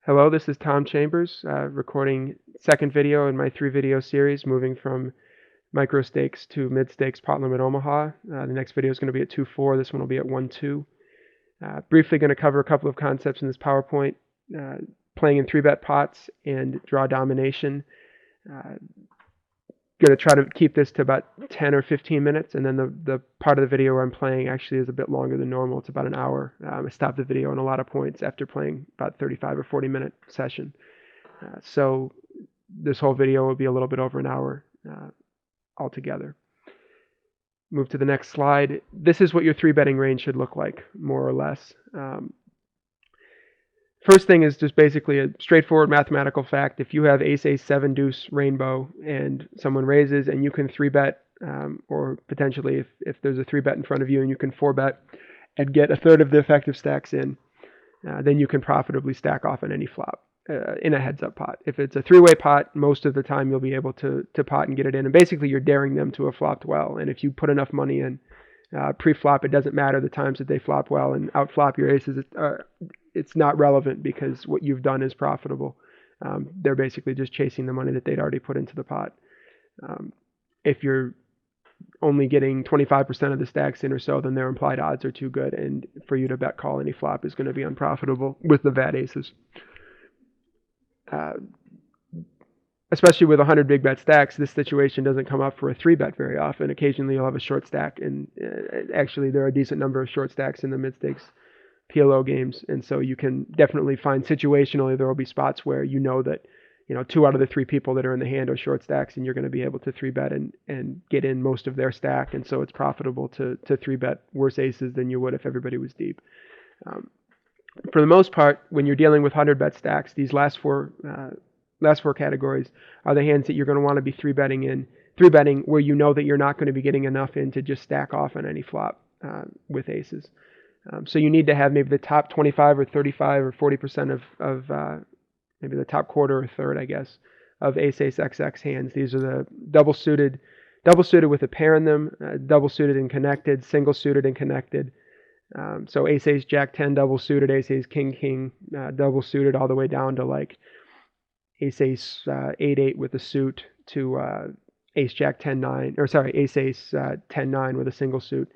Hello, this is Tom Chambers, recording second video in my 3-video series, moving from micro stakes to mid stakes pot limit Omaha. The next video is going to be at 2-4. This one will be at 1-2. Briefly going to cover a couple of concepts in this PowerPoint, playing in 3-bet pots and draw domination. Going to try to keep this to about 10 or 15 minutes, and then the part of the video where I'm playing actually is a bit longer than normal. It's about an hour. I stopped the video on a lot of points after playing about 35 or 40 minute session. So this whole video will be a little bit over an hour altogether. Move to the next slide. This is what your 3-betting range should look like, more or less. First thing is just basically a straightforward mathematical fact. If you have ace, 7 deuce, rainbow, and someone raises and you can 3-bet, or potentially if there's a 3-bet in front of you and you can 4-bet and get a third of the effective stacks in, then you can profitably stack off on any flop in a heads-up pot. If it's a 3-way pot, most of the time you'll be able to pot and get it in. And basically you're daring them to have flopped well. And if you put enough money in pre-flop, it doesn't matter the times that they flop well and outflop your aces. It's not relevant because what you've done is profitable. They're basically just chasing the money that they'd already put into the pot. If you're only getting 25% of the stacks in or so, then their implied odds are too good, and for you to bet call any flop is going to be unprofitable with the VAT aces. Especially with 100 big bet stacks, this situation doesn't come up for a 3-bet very often. Occasionally you'll have a short stack, and actually there are a decent number of short stacks in the mid-stakes PLO games, and so you can definitely find situationally there will be spots where you know that 2 out of the 3 people that are in the hand are short stacks, and you're going to be able to 3-bet and get in most of their stack, and so it's profitable to 3-bet worse aces than you would if everybody was deep. For the most part, when you're dealing with 100-bet stacks, these last four categories are the hands that you're going to want to be 3-betting where you know that you're not going to be getting enough in to just stack off on any flop with aces. So you need to have maybe the top 25 or 35 or 40% of maybe the top quarter or third, I guess, of ace, XX hands. These are the double suited with a pair in them, double suited and connected, single suited and connected. So ace, Jack 10 double suited, ace, King, double suited, all the way down to like ace, 8 with a suit to ace, Jack 10 9, or sorry, ace, 10 9 with a single suit.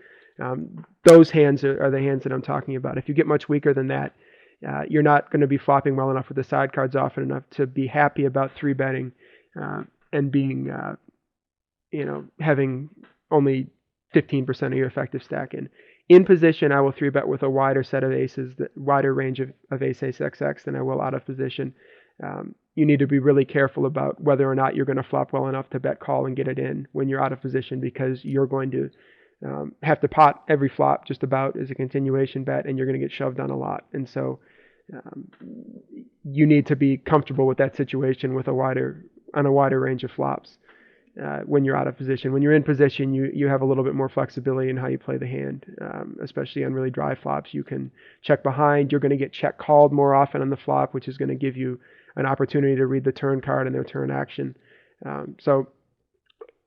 Those hands are the hands that I'm talking about. If you get much weaker than that, you're not going to be flopping well enough with the side cards often enough to be happy about 3-betting and being, having only 15% of your effective stack in. In position, I will 3-bet with a wider set of aces, wider range of ace, XX than I will out of position. You need to be really careful about whether or not you're going to flop well enough to bet call and get it in when you're out of position, because you're going to have to pot every flop just about as a continuation bet, and you're going to get shoved on a lot. And so you need to be comfortable with that situation with a wider range of flops when you're out of position. When you're in position, you have a little bit more flexibility in how you play the hand, especially on really dry flops. You can check behind. You're going to get check called more often on the flop, which is going to give you an opportunity to read the turn card and their turn action. So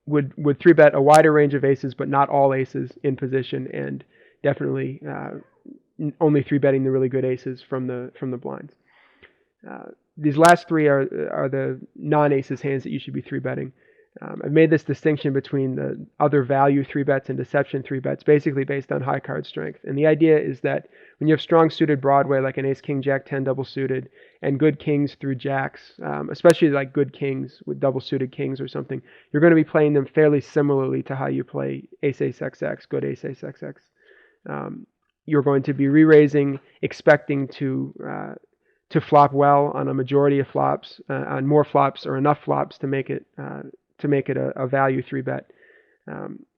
would 3-bet a wider range of aces, but not all aces in position, and definitely only 3-betting the really good aces from the blinds. These last 3 are the non-aces hands that you should be 3-betting. I've made this distinction between the other value 3-bets and deception 3-bets, basically based on high card strength. And the idea is that when you have strong suited Broadway, like an ace, king, jack 10 double suited, and good kings through jacks, especially like good kings with double suited kings or something, you're going to be playing them fairly similarly to how you play ace, XX, good ace, XX. You're going to be re-raising, expecting to flop well on a majority of flops, on more flops or enough flops to make it a value 3-bet.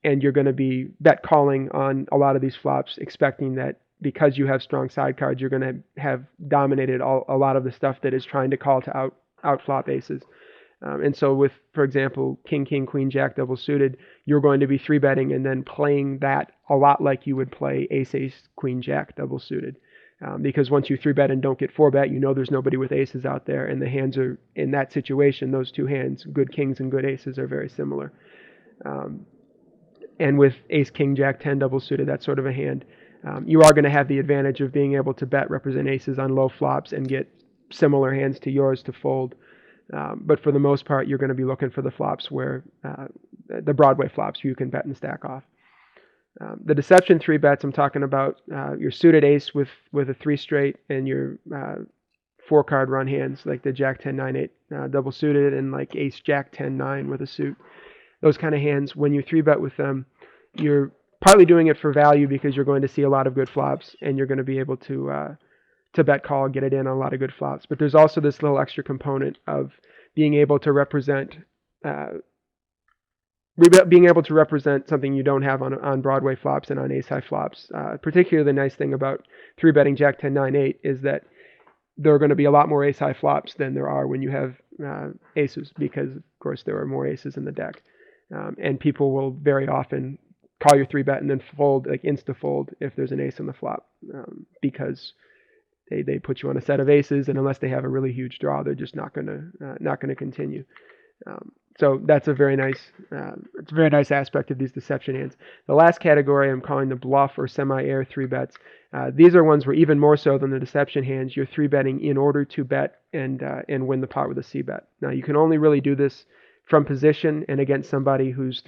And you're going to be bet calling on a lot of these flops, expecting that because you have strong side cards, you're going to have dominated a lot of the stuff that is trying to call to outflop aces. And so with, for example, king, queen, jack double suited, you're going to be 3-betting and then playing that a lot like you would play ace, queen, jack double suited. Because once you 3-bet and don't get 4-bet, you know there's nobody with aces out there, and the hands are, in that situation, those 2 hands, good kings and good aces, are very similar. And with ace, king, jack 10 double suited, that sort of a hand, you are going to have the advantage of being able to bet represent aces on low flops and get similar hands to yours to fold. But for the most part, you're going to be looking for the flops where the Broadway flops you can bet and stack off. The deception 3-bets, I'm talking about your suited ace with a 3 straight and your 4-card run hands like the Jack 10 9 8 double suited and like Ace Jack 10 9 with a suit. Those kind of hands, when you 3-bet with them, you're partly doing it for value because you're going to see a lot of good flops and you're going to be able to bet call, get it in on a lot of good flops. But there's also this little extra component of being able to represent something you don't have on Broadway flops and on ace high flops. Particularly the nice thing about 3-betting Jack 10 9 8 is that there are going to be a lot more ace high flops than there are when you have aces, because of course there are more aces in the deck, and people will very often call your 3-bet and then fold, like insta fold, if there's an ace on the flop, because they put you on a set of aces, and unless they have a really huge draw, they're just not gonna continue. So that's a very nice aspect of these deception hands. The last category I'm calling the bluff or semi-air 3-bets. These are ones where even more so than the deception hands, you're 3-betting in order to bet and win the pot with a c-bet. Now you can only really do this from position and against somebody whose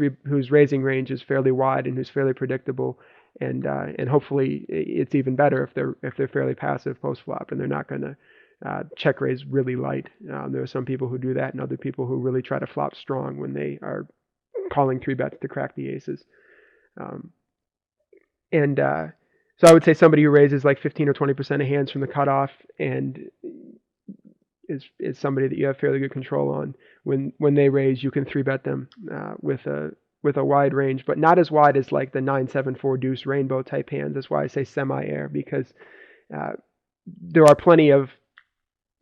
raising range is fairly wide and who's fairly predictable, and hopefully it's even better if they're fairly passive post flop and they're not going to check raise really light. There are some people who do that and other people who really try to flop strong when they are calling 3-bets to crack the aces. So I would say somebody who raises like 15 or 20% of hands from the cutoff and is somebody that you have fairly good control on. When they raise, you can 3-bet them with a wide range, but not as wide as like the 9-7-4 deuce rainbow type hands. That's why I say semi-air, because there are plenty of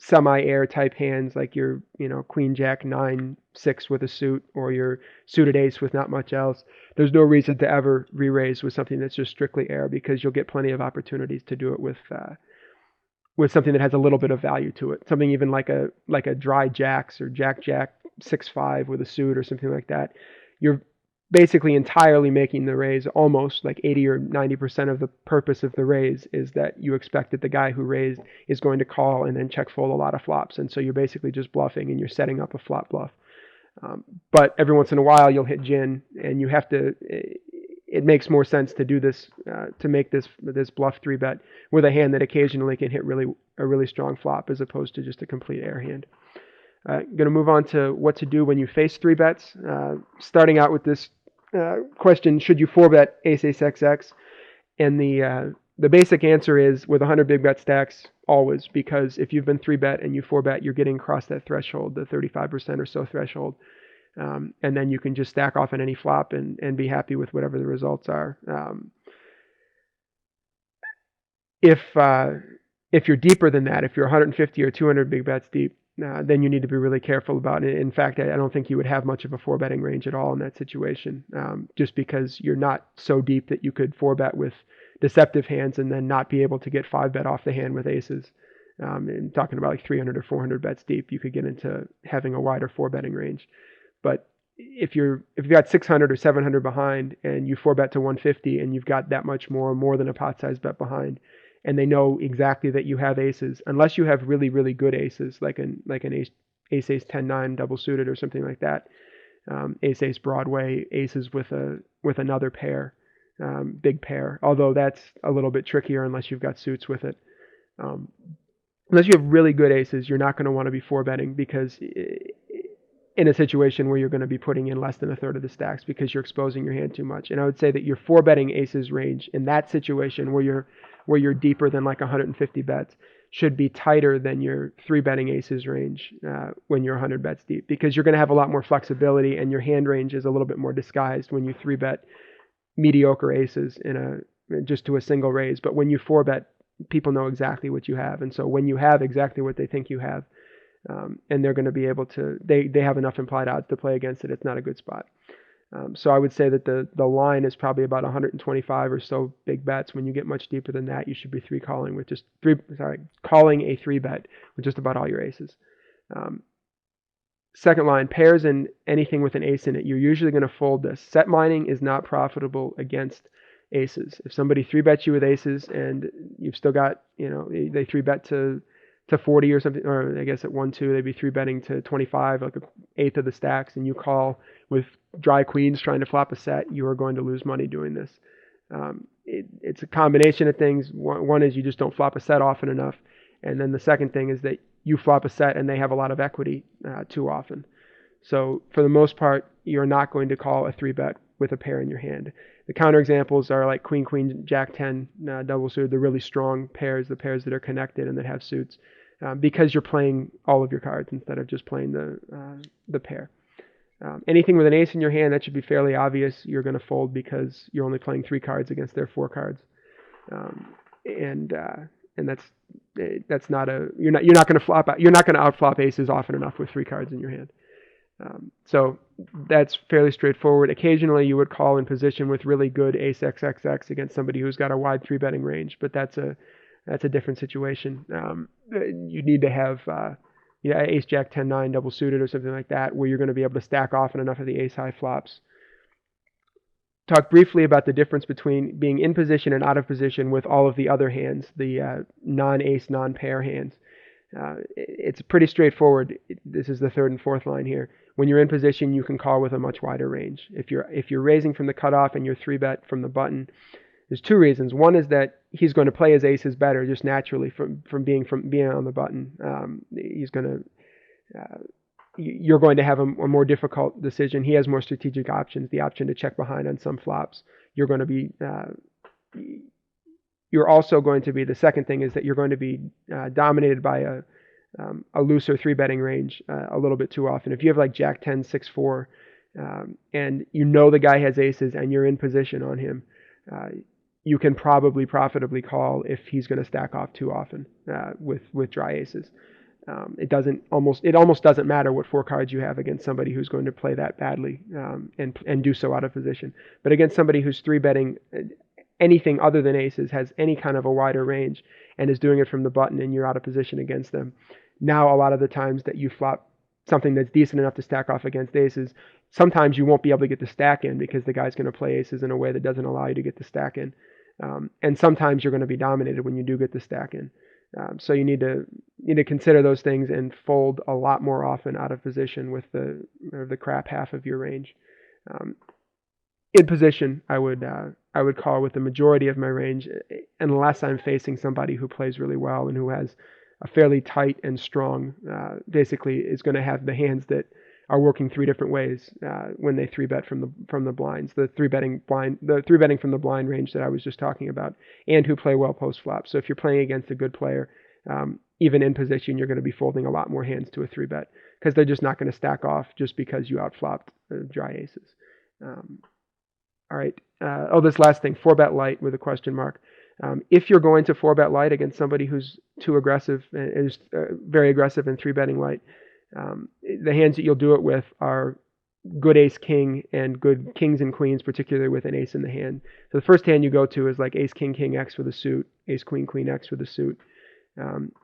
semi-air type hands like your Queen Jack 9-6 with a suit, or your suited ace with not much else. There's no reason to ever re-raise with something that's just strictly air, because you'll get plenty of opportunities to do it with something that has a little bit of value to it. Something even like a dry jacks or Jack 6-5 with a suit or something like that. You're basically entirely making the raise, almost like 80 or 90% of the purpose of the raise is that you expect that the guy who raised is going to call and then check fold a lot of flops. And so you're basically just bluffing and you're setting up a flop bluff. But every once in a while you'll hit gin, and you have to, it makes more sense to do this, to make this bluff 3-bet with a hand that occasionally can hit a really strong flop, as opposed to just a complete air hand. Going to move on to what to do when you face 3-bets. Starting out with this question: should you 4-bet ace XX? And the basic answer is, with 100 big bet stacks, always, because if you've been 3-bet and you 4-bet, you're getting across that threshold, the 35% or so threshold, and then you can just stack off on any flop and be happy with whatever the results are. If you're deeper than that, if you're 150 or 200 big bets deep, then you need to be really careful about it. In fact, I don't think you would have much of a 4-betting range at all in that situation, just because you're not so deep that you could 4-bet with deceptive hands and then not be able to get 5-bet off the hand with aces. And talking about like 300 or 400 bets deep, you could get into having a wider 4-betting range. But if you've got 600 or 700 behind and you 4-bet to 150 and you've got that much more than a pot size bet behind, and they know exactly that you have aces, unless you have really, really good aces, like an ace 10-9 double suited or something like that, ace Broadway, aces with another pair, big pair, although that's a little bit trickier unless you've got suits with it. Unless you have really good aces, you're not going to want to be 4-betting, because in a situation where you're going to be putting in less than a third of the stacks, because you're exposing your hand too much. And I would say that your 4-betting aces range in that situation where you're deeper than like 150 bets should be tighter than your 3-betting aces range when you're 100 bets deep, because you're going to have a lot more flexibility and your hand range is a little bit more disguised when you 3-bet mediocre aces just to a single raise. But when you 4-bet, people know exactly what you have. And so when you have exactly what they think you have, and they're going to be able to, they have enough implied odds to play against it, it's not a good spot. So I would say that the line is probably about 125 or so big bets. When you get much deeper than that, you should be calling a 3-bet with just about all your aces. Second line, pairs and anything with an ace in it, you're usually going to fold this. Set mining is not profitable against aces. If somebody 3-bets you with aces and you've still got, they 3-bet to to 40 or something, or I guess at 1-2 they'd be 3-betting to 25, like an eighth of the stacks, and you call with dry queens trying to flop a set, you are going to lose money doing this. It's a combination of things. One is you just don't flop a set often enough, and then the second thing is that you flop a set and they have a lot of equity too often. So for the most part, you're not going to call a 3-bet with a pair in your hand. The counterexamples are like queen, queen, jack 10, double suited, the really strong pairs, the pairs that are connected and that have suits, because you're playing all of your cards instead of just playing the pair. Anything with an ace in your hand, that should be fairly obvious. You're going to fold because you're only playing 3 cards against their 4 cards, and that's not a you're not going to flop out. You're not going to outflop aces often enough with 3 cards in your hand. So that's fairly straightforward. Occasionally you would call in position with really good ace XXX against somebody who's got a wide 3-betting range, but that's a different situation. You need to have ace jack 10 9 double suited or something like that, where you're going to be able to stack often enough of the ace high flops. Talk briefly about the difference between being in position and out of position with all of the other hands, the non-ace, non-pair hands. It's pretty straightforward. This is the 3rd and 4th line here. When you're in position, you can call with a much wider range. If you're raising from the cutoff and you're 3-bet from the button, there's 2 reasons. One is that he's going to play his aces better just naturally from being on the button. You're going to have a more difficult decision. He has more strategic options, the option to check behind on some flops. You're also going to be, the second thing is that you're going to be dominated by a looser 3-betting range a little bit too often. If you have like jack 10 6 4 and you know the guy has aces and you're in position on him, you can probably profitably call if he's going to stack off too often with dry aces. It almost doesn't matter what 4 cards you have against somebody who's going to play that badly and do so out of position. But against somebody who's 3-betting anything other than aces, has any kind of a wider range, and is doing it from the button, and you're out of position against them. Now, a lot of the times that you flop something that's decent enough to stack off against aces, sometimes you won't be able to get the stack in because the guy's going to play aces in a way that doesn't allow you to get the stack in. And sometimes you're going to be dominated when you do get the stack in. So you need to consider those things and fold a lot more often out of position with the crap half of your range. In position, I would call with the majority of my range, unless I'm facing somebody who plays really well and who has a fairly tight and strong, basically is going to have the hands that are working 3 different ways when they 3-bet from the blinds, the 3-betting from the blind range that I was just talking about, and who play well post flop. So if you're playing against a good player, even in position, you're going to be folding a lot more hands to a 3-bet because they're just not going to stack off just because you outflopped dry aces. All right. This last thing, 4-bet light with a question mark. If you're going to 4-bet light against somebody who's too aggressive, is very aggressive and 3-betting light, the hands that you'll do it with are good ace king and good kings and queens, particularly with an ace in the hand. So the first hand you go to is like ace king king X with a suit, ace queen queen X with a suit,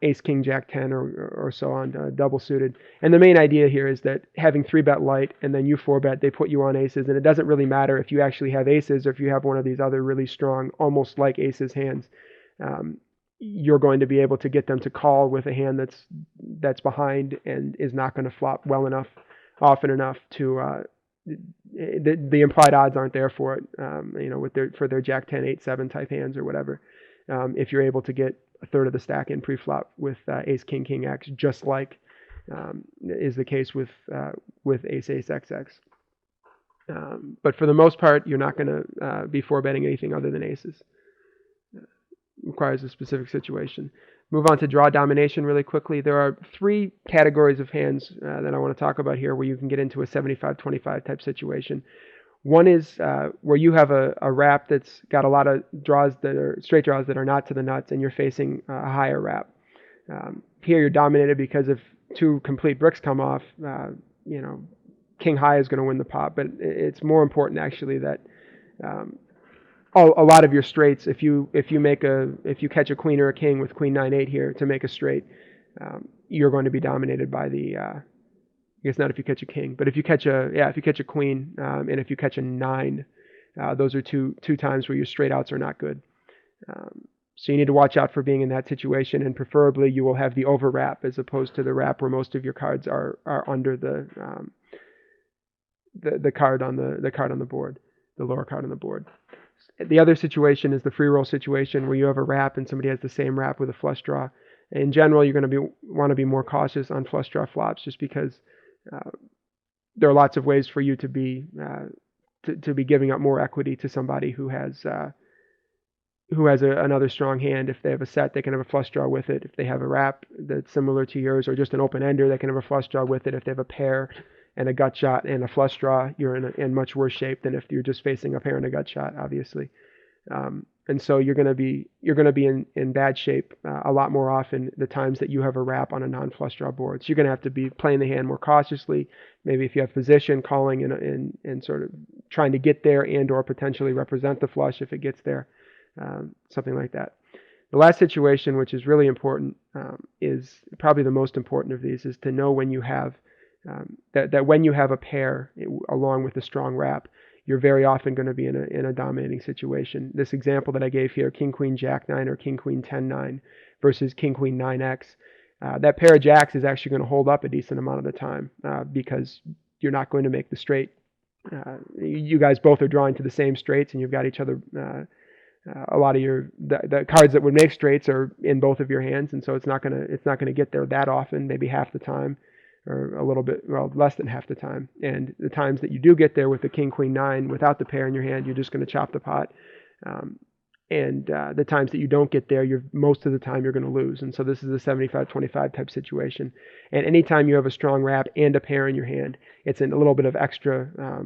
ace king jack 10 or so on, double suited. And the main idea here is that having 3-bet light and then you 4-bet, they put you on aces, and it doesn't really matter if you actually have aces or if you have one of these other really strong, almost like aces hands. You're going to be able to get them to call with a hand that's behind and is not going to flop well enough, often enough to the implied odds aren't there for it. For their jack 10 8 7 type hands or whatever. If you're able to get a third of the stack in pre-flop with ace king king X, just like is the case with ace ace XX. But for the most part, you're not going to be 4-betting anything other than aces. Requires a specific situation. Move on to draw domination really quickly. There are 3 categories of hands that I want to talk about here where you can get into a 75-25 type situation. One is where you have a wrap that's got a lot of draws that are straight draws that are not to the nuts, and you're facing a higher wrap. Here you're dominated because if 2 complete bricks come off, king high is going to win the pot. But it's more important actually that a lot of your straights, if you catch a queen or a king with queen 9-8 here to make a straight, you're going to be dominated by the. I guess not if you catch a king, but if you catch a queen and if you catch a 9, those are two times where your straight outs are not good. So you need to watch out for being in that situation, and preferably you will have the over wrap as opposed to the wrap where most of your cards are under the card on the board, the lower card on the board. The other situation is the free roll situation where you have a wrap and somebody has the same wrap with a flush draw. In general, you're going to want to be more cautious on flush draw flops just because there are lots of ways for you to be giving up more equity to somebody who has another strong hand. If they have a set, they can have a flush draw with it. If they have a wrap that's similar to yours, or just an open ender, they can have a flush draw with it. If they have a pair and a gut shot and a flush draw, you're in much worse shape than if you're just facing a pair and a gut shot, obviously. And so you're going to be in bad shape a lot more often the times that you have a wrap on a non-flush draw board. So you're going to have to be playing the hand more cautiously. Maybe if you have position, calling and sort of trying to get there and or potentially represent the flush if it gets there, something like that. The last situation, which is really important, is probably the most important of these, is to know when you have that when you have a pair along with a strong wrap, you're very often going to be in a dominating situation. This example that I gave here, King Queen Jack 9 or King Queen 10 9 versus King Queen 9x, that pair of jacks is actually going to hold up a decent amount of the time because you're not going to make the straight. You guys both are drawing to the same straights, and you've got each other. A lot of the cards that would make straights are in both of your hands, and so it's not gonna get there that often, maybe half the time, or a little bit, well, less than half the time. And the times that you do get there with the King Queen 9 without the pair in your hand, you're just going to chop the pot. And the times that you don't get there, most of the time you're going to lose. And so this is a 75-25 type situation. And anytime you have a strong wrap and a pair in your hand, it's a little bit of extra.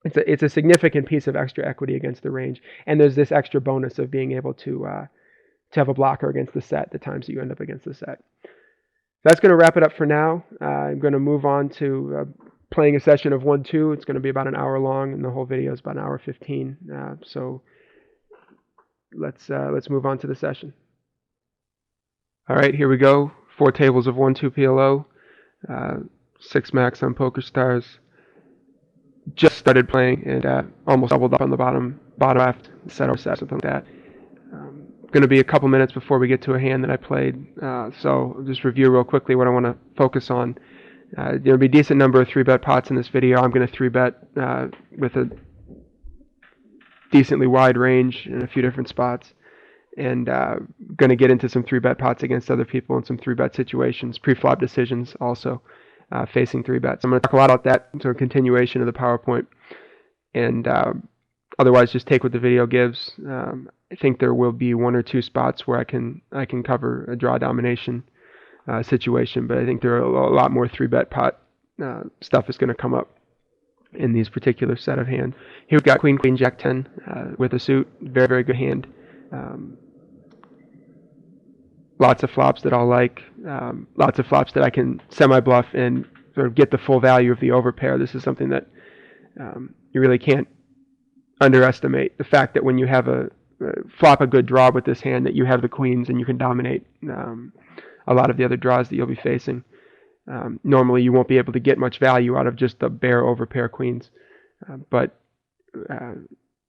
It's a significant piece of extra equity against the range. And there's this extra bonus of being able to have a blocker against the set the times that you end up against the set. That's going to wrap it up for now. I'm going to move on to playing a session of 1-2. It's going to be about an hour long, and the whole video is about an hour 15. So let's move on to the session. All right, here we go. 4 tables of 1-2 PLO, 6 max on PokerStars. Just started playing and almost doubled up on the bottom left, set or something like that. Going to be a couple minutes before we get to a hand that I played, so I'll just review real quickly what I want to focus on. There'll be a decent number of 3-bet pots in this video. I'm going to 3-bet with a decently wide range in a few different spots, and going to get into some 3-bet pots against other people and some 3-bet situations, pre-flop decisions also facing 3-bets. I'm going to talk a lot about that, sort of continuation of the PowerPoint, and otherwise just take what the video gives. I think there will be 1 or 2 spots where I can cover a draw domination situation, but I think there are a lot more 3-bet pot stuff is going to come up in these particular set of hand. Here we've got Queen Jack 10 with a suit, very, very good hand. Lots of flops that I'll like, lots of flops that I can semi-bluff and sort of get the full value of the overpair. This is something that you really can't underestimate, the fact that when you have flop a good draw with this hand, that you have the queens and you can dominate a lot of the other draws that you'll be facing. Normally you won't be able to get much value out of just the bare overpair queens, but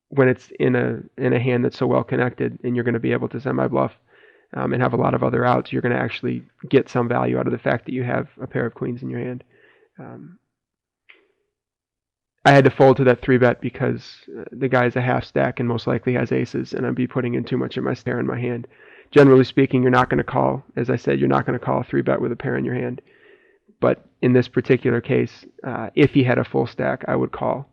when it's in a hand that's so well connected and you're going to be able to semi-bluff and have a lot of other outs, you're going to actually get some value out of the fact that you have a pair of queens in your hand. I had to fold to that 3-bet because the guy's a half stack and most likely has aces, and I'd be putting in too much of my pair in my hand. Generally speaking, you're not going to call, as I said, you're not going to call a 3-bet with a pair in your hand. But in this particular case, if he had a full stack, I would call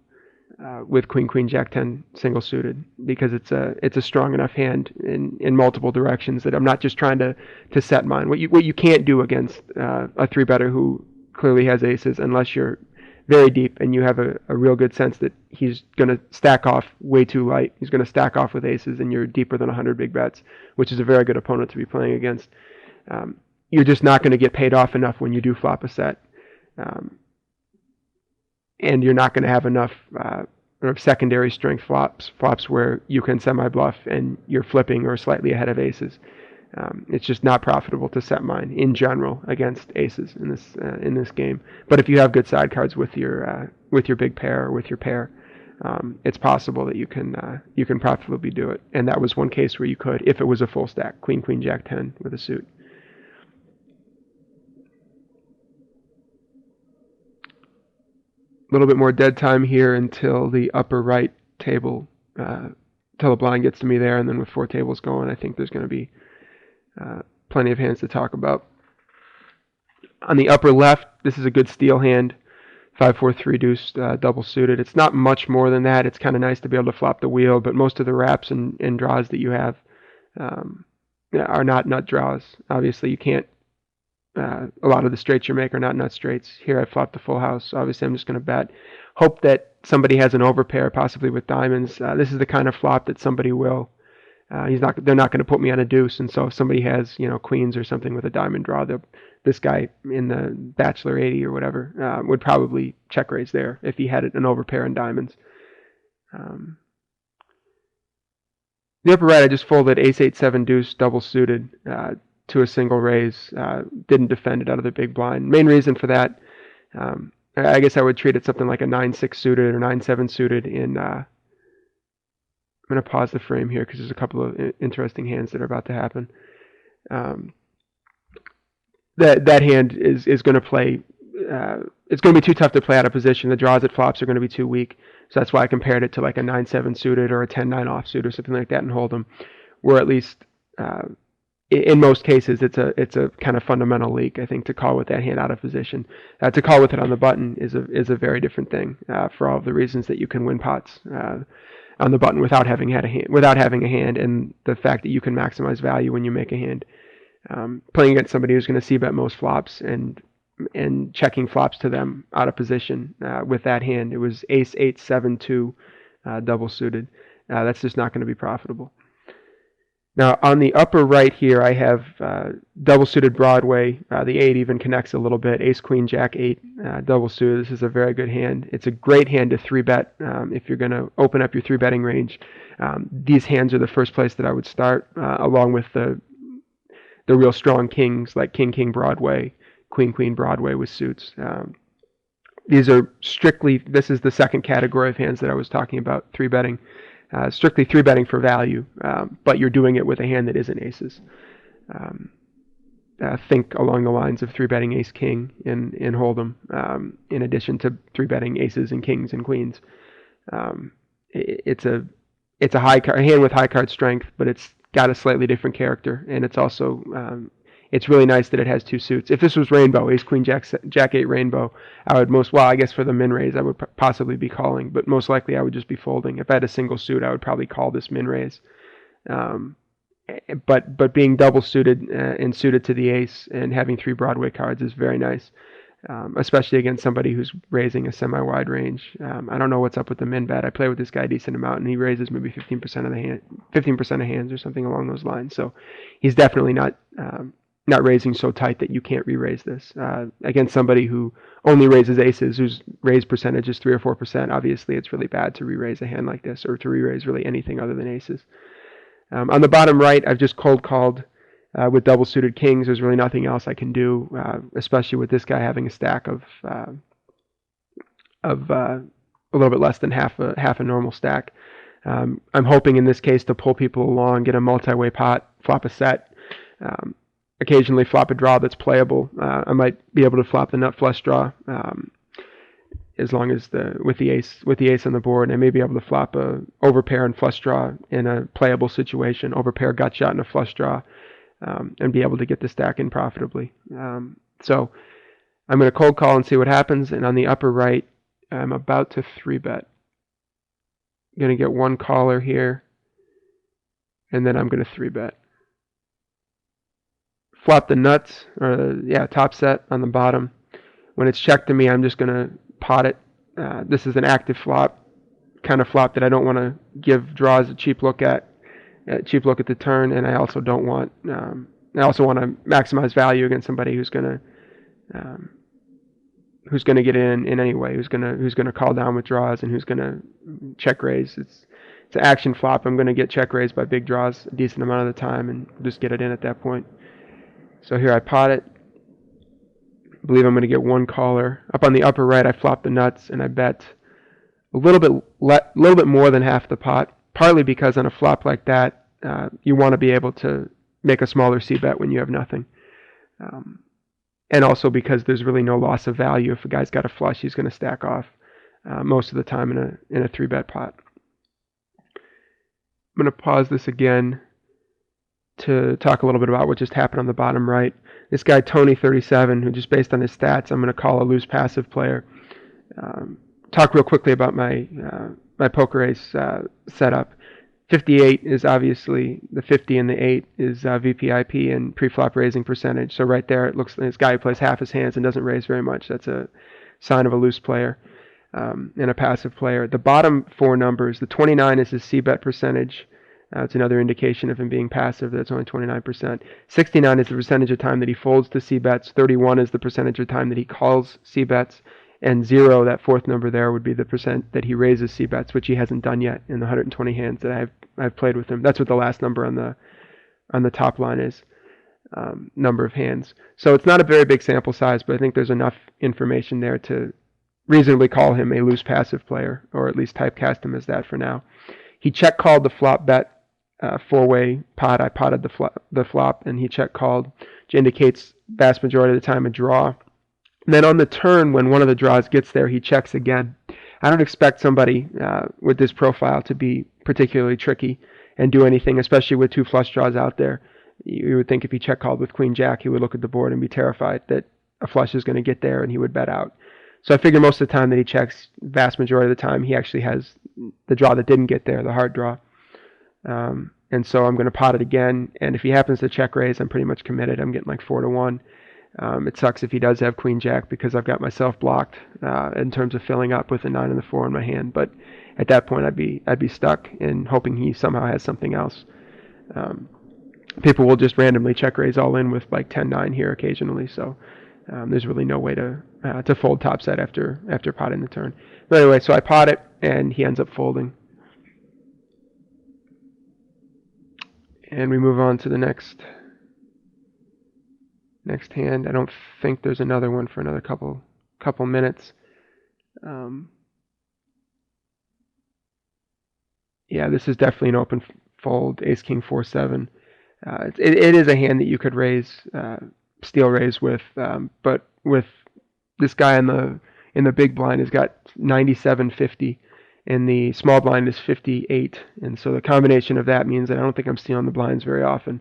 with Queen Jack 10 single suited, because it's a strong enough hand in multiple directions that I'm not just trying to set mine. What you can't do against a 3-better who clearly has aces, unless you're very deep and you have a real good sense that he's going to stack off way too light. He's going to stack off with aces and you're deeper than 100 big bets, which is a very good opponent to be playing against. You're just not going to get paid off enough when you do flop a set. And you're not going to have enough secondary strength flops where you can semi-bluff and you're flipping or slightly ahead of aces. It's just not profitable to set mine in general against aces in this game. But if you have good side cards with your big pair or with your pair, it's possible that you can profitably do it. And that was one case where you could, if it was a full stack, queen, queen, jack 10 with a suit. A little bit more dead time here until the upper right table, until the blind gets to me there, and then with 4 tables going, I think there's going to be plenty of hands to talk about. On the upper left, this is a good steal hand, 5-4-3 deuce, double suited. It's not much more than that. It's kind of nice to be able to flop the wheel, but most of the wraps and draws that you have are not nut draws. Obviously, you can't. A lot of the straights you make are not nut straights. Here I flopped the full house, so obviously I'm just going to bet. Hope that somebody has an overpair, possibly with diamonds. This is the kind of flop that somebody will. They're not going to put me on a deuce, and so if somebody has, queens or something with a diamond draw, this guy in the Bachelor 80 or whatever would probably check raise there if he had an overpair in diamonds. The upper right, I just folded ace 8-7 deuce double suited to a single raise. Didn't defend it out of the big blind. Main reason for that, I guess I would treat it something like a 9-6 suited or 9-7 suited in. I'm going to pause the frame here because there's a couple of interesting hands that are about to happen. That hand is going to play. It's going to be too tough to play out of position. The draws at flops are going to be too weak. So that's why I compared it to like a 9-7 suited or a 10-9 offsuit or something like that and hold them. Where at least in most cases it's a kind of fundamental leak. I think to call with that hand out of position, to call with it on the button is a very different thing for all of the reasons that you can win pots on the button without having a hand, and the fact that you can maximize value when you make a hand. Playing against somebody who's going to c-bet most flops and checking flops to them out of position with that hand. It was ace 8-7-2 double suited. That's just not going to be profitable. Now on the upper right here, I have double suited Broadway. The 8 even connects a little bit. Ace Queen Jack 8 double suited. This is a very good hand. It's a great hand to 3-bet if you're going to open up your 3-betting range. These hands are the first place that I would start, along with the real strong kings like King King Broadway, Queen Queen Broadway with suits. These are strictly. This is the second category of hands that I was talking about, 3-betting. Strictly 3-betting for value, but you're doing it with a hand that isn't aces. Think along the lines of 3-betting ace king in Hold'em, in addition to 3-betting aces and kings and queens. It's a hand with high card strength, but it's got a slightly different character, and it's also it's really nice that it has 2 suits. If this was rainbow, ace queen jack 8 rainbow, I would I guess for the min raise I would possibly be calling, but most likely I would just be folding. If I had a single suit, I would probably call this min raise. But being double suited and suited to the ace and having 3 Broadway cards is very nice, especially against somebody who's raising a semi-wide range. I don't know what's up with the min bet. I play with this guy a decent amount, and he raises maybe 15% of the hand, 15% of hands or something along those lines. So he's definitely not raising so tight that you can't re-raise this. Against somebody who only raises aces, whose raise percentage is 3 or 4%, obviously it's really bad to re-raise a hand like this, or to re-raise really anything other than aces. On the bottom right, I've just cold called with double suited kings. There's really nothing else I can do, especially with this guy having a stack of a little bit less than half a normal stack. I'm hoping in this case to pull people along, get a multi-way pot, flop a set. Occasionally flop a draw that's playable. I might be able to flop the nut flush draw as long as with the ace on the board, and I may be able to flop a overpair and flush draw in a playable situation, overpair gut shot and a flush draw, and be able to get the stack in profitably. So I'm going to cold call and see what happens, and on the upper right, I'm about to 3-bet. I'm going to get one caller here, and then I'm going to 3-bet. Flop the nuts, or top set on the bottom. When it's checked to me, I'm just going to pot it. This is an active flop, kind of flop that I don't want to give draws a cheap look at the turn, and I also don't want. I also want to maximize value against somebody who's going to get in any way, who's going to call down with draws, and who's going to check raise. It's an action flop. I'm going to get check raised by big draws a decent amount of the time, and just get it in at that point. So here I pot it. I believe I'm going to get one caller. Up on the upper right, I flop the nuts, and I bet little bit more than half the pot, partly because on a flop like that, you want to be able to make a smaller c-bet when you have nothing. And also because there's really no loss of value. If a guy's got a flush, he's going to stack off most of the time in a 3-bet pot. I'm going to pause this again to talk a little bit about what just happened on the bottom right. This guy, Tony37, who just based on his stats, I'm going to call a loose passive player. Talk real quickly about my poker ace setup. 58 is obviously the 50, and the 8 is VPIP and pre-flop raising percentage. So right there, it looks like this guy who plays half his hands and doesn't raise very much. That's a sign of a loose player and a passive player. The bottom 4 numbers, the 29 is his c-bet percentage. It's another indication of him being passive. That's only 29%. 69 is the percentage of time that he folds to c-bets. 31 is the percentage of time that he calls c-bets. And 0, that 4th number there, would be the percent that he raises c-bets, which he hasn't done yet in the 120 hands that I've played with him. That's what the last number on the top line is, number of hands. So it's not a very big sample size, but I think there's enough information there to reasonably call him a loose passive player, or at least typecast him as that for now. He check called the flop bet 4-way pot. I potted the flop, and he check called, which indicates vast majority of the time a draw. And then on the turn, when one of the draws gets there, he checks again. I don't expect somebody with this profile to be particularly tricky and do anything, especially with 2 flush draws out there. You would think if he check called with Queen Jack, he would look at the board and be terrified that a flush is going to get there and he would bet out. So I figure most of the time that he checks, vast majority of the time, he actually has the draw that didn't get there, the hard draw. And so I'm going to pot it again. And if he happens to check raise, I'm pretty much committed. I'm getting like 4-1. It sucks if he does have Queen Jack because I've got myself blocked in terms of filling up with a 9 and the 4 in my hand. But at that point, I'd be stuck in hoping he somehow has something else. People will just randomly check raise all in with like 10-9 here occasionally. So there's really no way to fold top set after potting the turn. But anyway, so I pot it and he ends up folding. And we move on to the next hand. I don't think there's another one for another couple minutes. Yeah, this is definitely an open fold. Ace King 4-7. It is a hand that you could raise, steal raise with, but with this guy in the big blind has got 97-50, and the small blind is 58, and so the combination of that means that I don't think I'm stealing the blinds very often.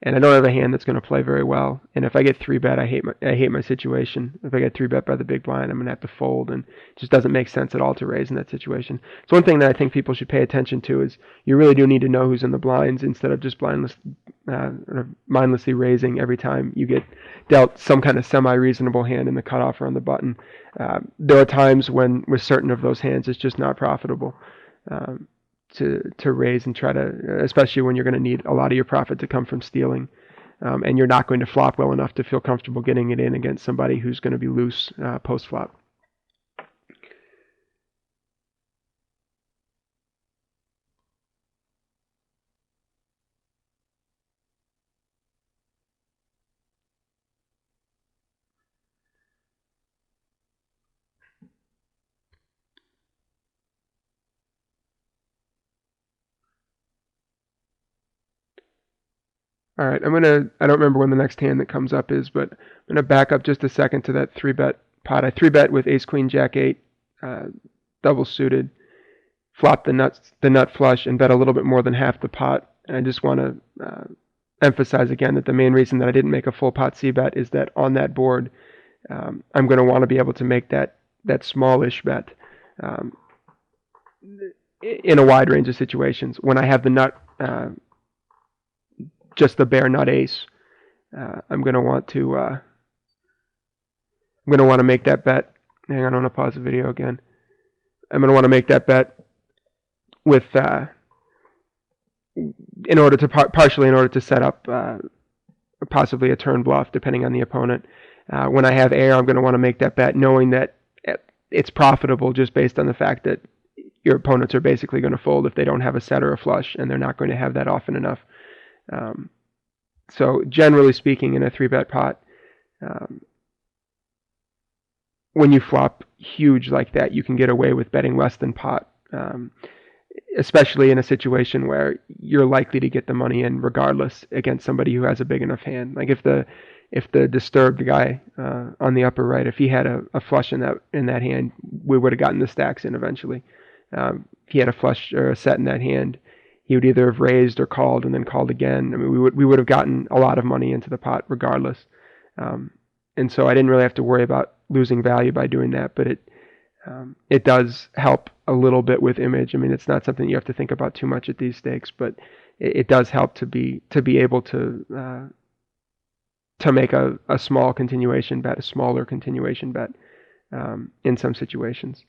And I don't have a hand that's going to play very well. And if I get 3-bet, I hate my situation. If I get 3-bet by the big blind, I'm going to have to fold, and it just doesn't make sense at all to raise in that situation. So one thing that I think people should pay attention to is you really do need to know who's in the blinds instead of just mindlessly raising every time you get dealt some kind of semi-reasonable hand in the cutoff or on the button. There are times when with certain of those hands it's just not profitable. To raise and try to, especially when you're going to need a lot of your profit to come from stealing, and you're not going to flop well enough to feel comfortable getting it in against somebody who's going to be loose post-flop. All right, I don't remember when the next hand that comes up is, but I'm going to back up just a second to that 3-bet pot. I 3-bet with Ace Queen Jack 8, double suited, flop the nut flush, and bet a little bit more than half the pot. And I just want to emphasize again that the main reason that I didn't make a full pot c-bet is that on that board, I'm going to want to be able to make that smallish bet in a wide range of situations. When I have the nut, just the bare nut ace, I'm going to want to make that bet. Hang on, I'm going to pause the video again. I'm going to want to make that bet with partially in order to set up possibly a turn bluff depending on the opponent. When I have air, I'm going to want to make that bet knowing that it's profitable just based on the fact that your opponents are basically going to fold if they don't have a set or a flush, and they're not going to have that often enough. So generally speaking, in a 3-bet pot, when you flop huge like that, you can get away with betting less than pot, especially in a situation where you're likely to get the money in regardless against somebody who has a big enough hand. Like if the disturbed guy on the upper right, if he had a flush in that hand, we would have gotten the stacks in eventually. If he had a flush or a set in that hand, he would either have raised or called and then called again. I mean, we would have gotten a lot of money into the pot regardless. And so I didn't really have to worry about losing value by doing that, but it does help a little bit with image. I mean, it's not something you have to think about too much at these stakes, but it does help to be able to make a small continuation bet, a smaller continuation bet in some situations.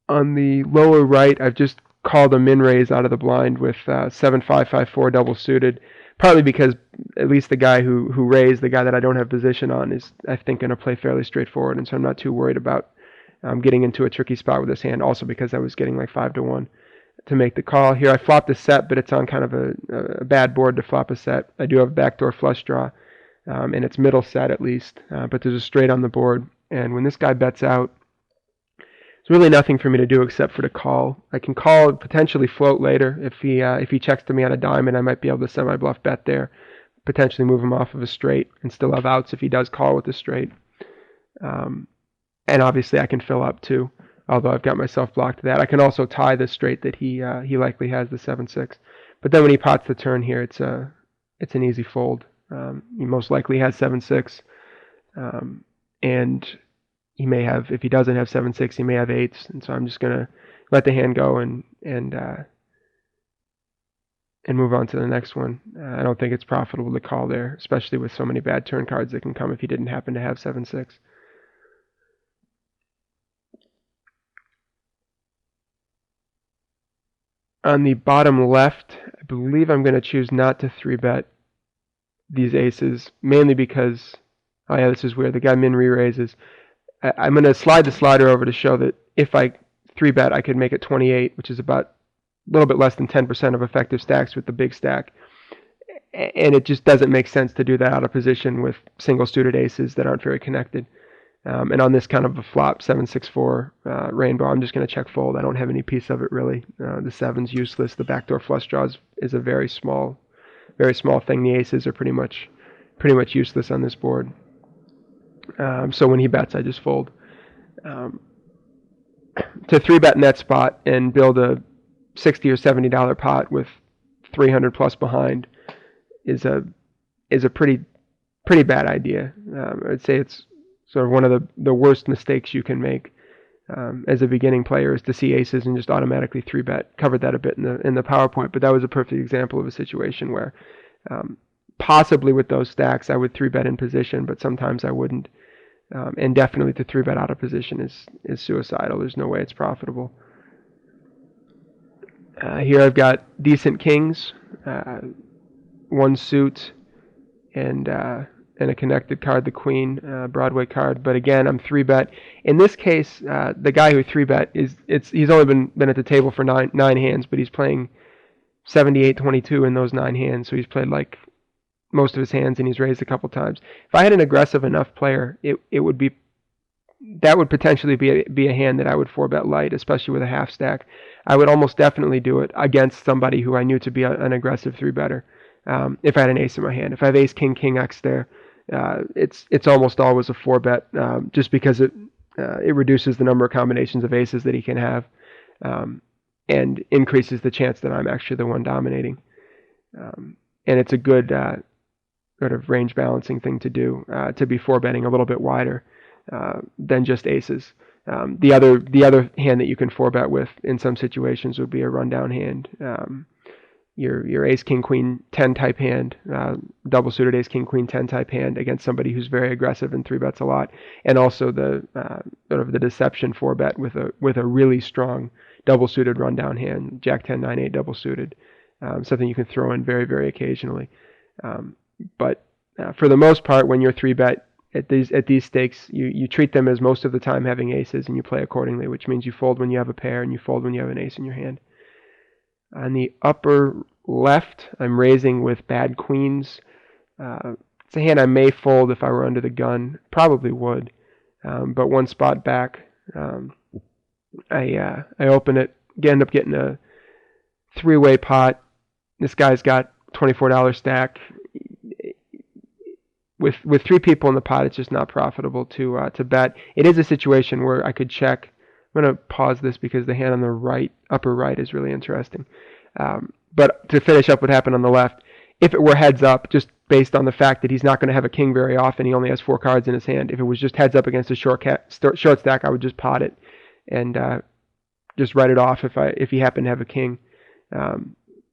On the lower right, I've just called a min raise out of the blind with 7-5-5-4 double suited, partly because at least the guy who raised, the guy that I don't have position on, is I think going to play fairly straightforward, and so I'm not too worried about getting into a tricky spot with this hand. Also because I was getting like 5-1 to make the call. Here I flopped a set, but it's on kind of a bad board to flop a set. I do have a backdoor flush draw, and it's middle set at least, but there's a straight on the board, and when this guy bets out, there's really nothing for me to do except for to call. I can call and potentially float later. If he checks to me on a diamond, I might be able to semi-bluff bet there, potentially move him off of a straight and still have outs if he does call with a straight. And obviously I can fill up too, although I've got myself blocked to that. I can also tie the straight that he likely has, the 7-6. But then when he pots the turn here, it's an easy fold. He most likely has 7-6, and he may have, if he doesn't have 7-6, he may have 8s, and so I'm just gonna let the hand go and move on to the next one. I don't think it's profitable to call there, especially with so many bad turn cards that can come if he didn't happen to have 7-6. On the bottom left, I believe I'm going to choose not to 3-bet these aces, mainly because, oh yeah, this is weird, the guy min re-raises. I'm going to slide the slider over to show that if I 3-bet, I could make it 28, which is about a little bit less than 10% of effective stacks with the big stack. And it just doesn't make sense to do that out of position with single suited aces that aren't very connected. And on this kind of a flop, 7-6-4 rainbow, I'm just going to check fold. I don't have any piece of it really. The 7's useless. The backdoor flush draws is a very small thing. The aces are pretty much useless on this board. So when he bets, I just fold. To 3-bet in that spot and build a $60 or $70 pot with 300 plus behind is a pretty bad idea. I'd say it's sort of one of the worst mistakes you can make as a beginning player, is to see aces and just automatically 3-bet. Covered that a bit in the PowerPoint, but that was a perfect example of a situation where possibly with those stacks I would 3-bet in position, but sometimes I wouldn't. And definitely to 3-bet out of position is suicidal. There's no way it's profitable. Here I've got decent kings, one suit, and a connected card, the queen, Broadway card. But again, I'm 3-bet. In this case, the guy who 3-bet he's only been at the table for nine hands, but he's playing 78-22 in those 9 hands. So he's played like most of his hands, and he's raised a couple times. If I had an aggressive enough player, that would potentially be a hand that I would 4-bet light, especially with a half stack. I would almost definitely do it against somebody who I knew to be an aggressive 3-better. If I had an ace in my hand, if I have ace king king X there, it's almost always a 4-bet, just because it reduces the number of combinations of aces that he can have, and increases the chance that I'm actually the one dominating. And it's a good sort of range balancing thing to do, to be 4-betting a little bit wider than just aces. The other hand that you can 4-bet with in some situations would be a rundown hand. Your ace king queen 10 type hand, double suited ace king queen 10 type hand against somebody who's very aggressive and 3-bets a lot, and also the sort of the deception 4-bet with a really strong double suited rundown hand, Jack 10 9 8 double suited, something you can throw in very, very occasionally. But for the most part, when you're 3-bet at these stakes, you treat them as most of the time having aces, and you play accordingly, which means you fold when you have a pair and you fold when you have an ace in your hand. On the upper left, I'm raising with bad queens. It's a hand I may fold if I were under the gun. Probably would. but one spot back. I open it, end up getting a three-way pot. This guy's got $24 stack. With three people in the pot, it's just not profitable to bet. It is a situation where I could check. I'm going to pause this because the hand on the right, upper right, is really interesting. But to finish up what happened on the left, if it were heads up, just based on the fact that he's not going to have a king very often, he only has 4 cards in his hand. If it was just heads up against a short stack, I would just pot it and just write it off if he happened to have a king.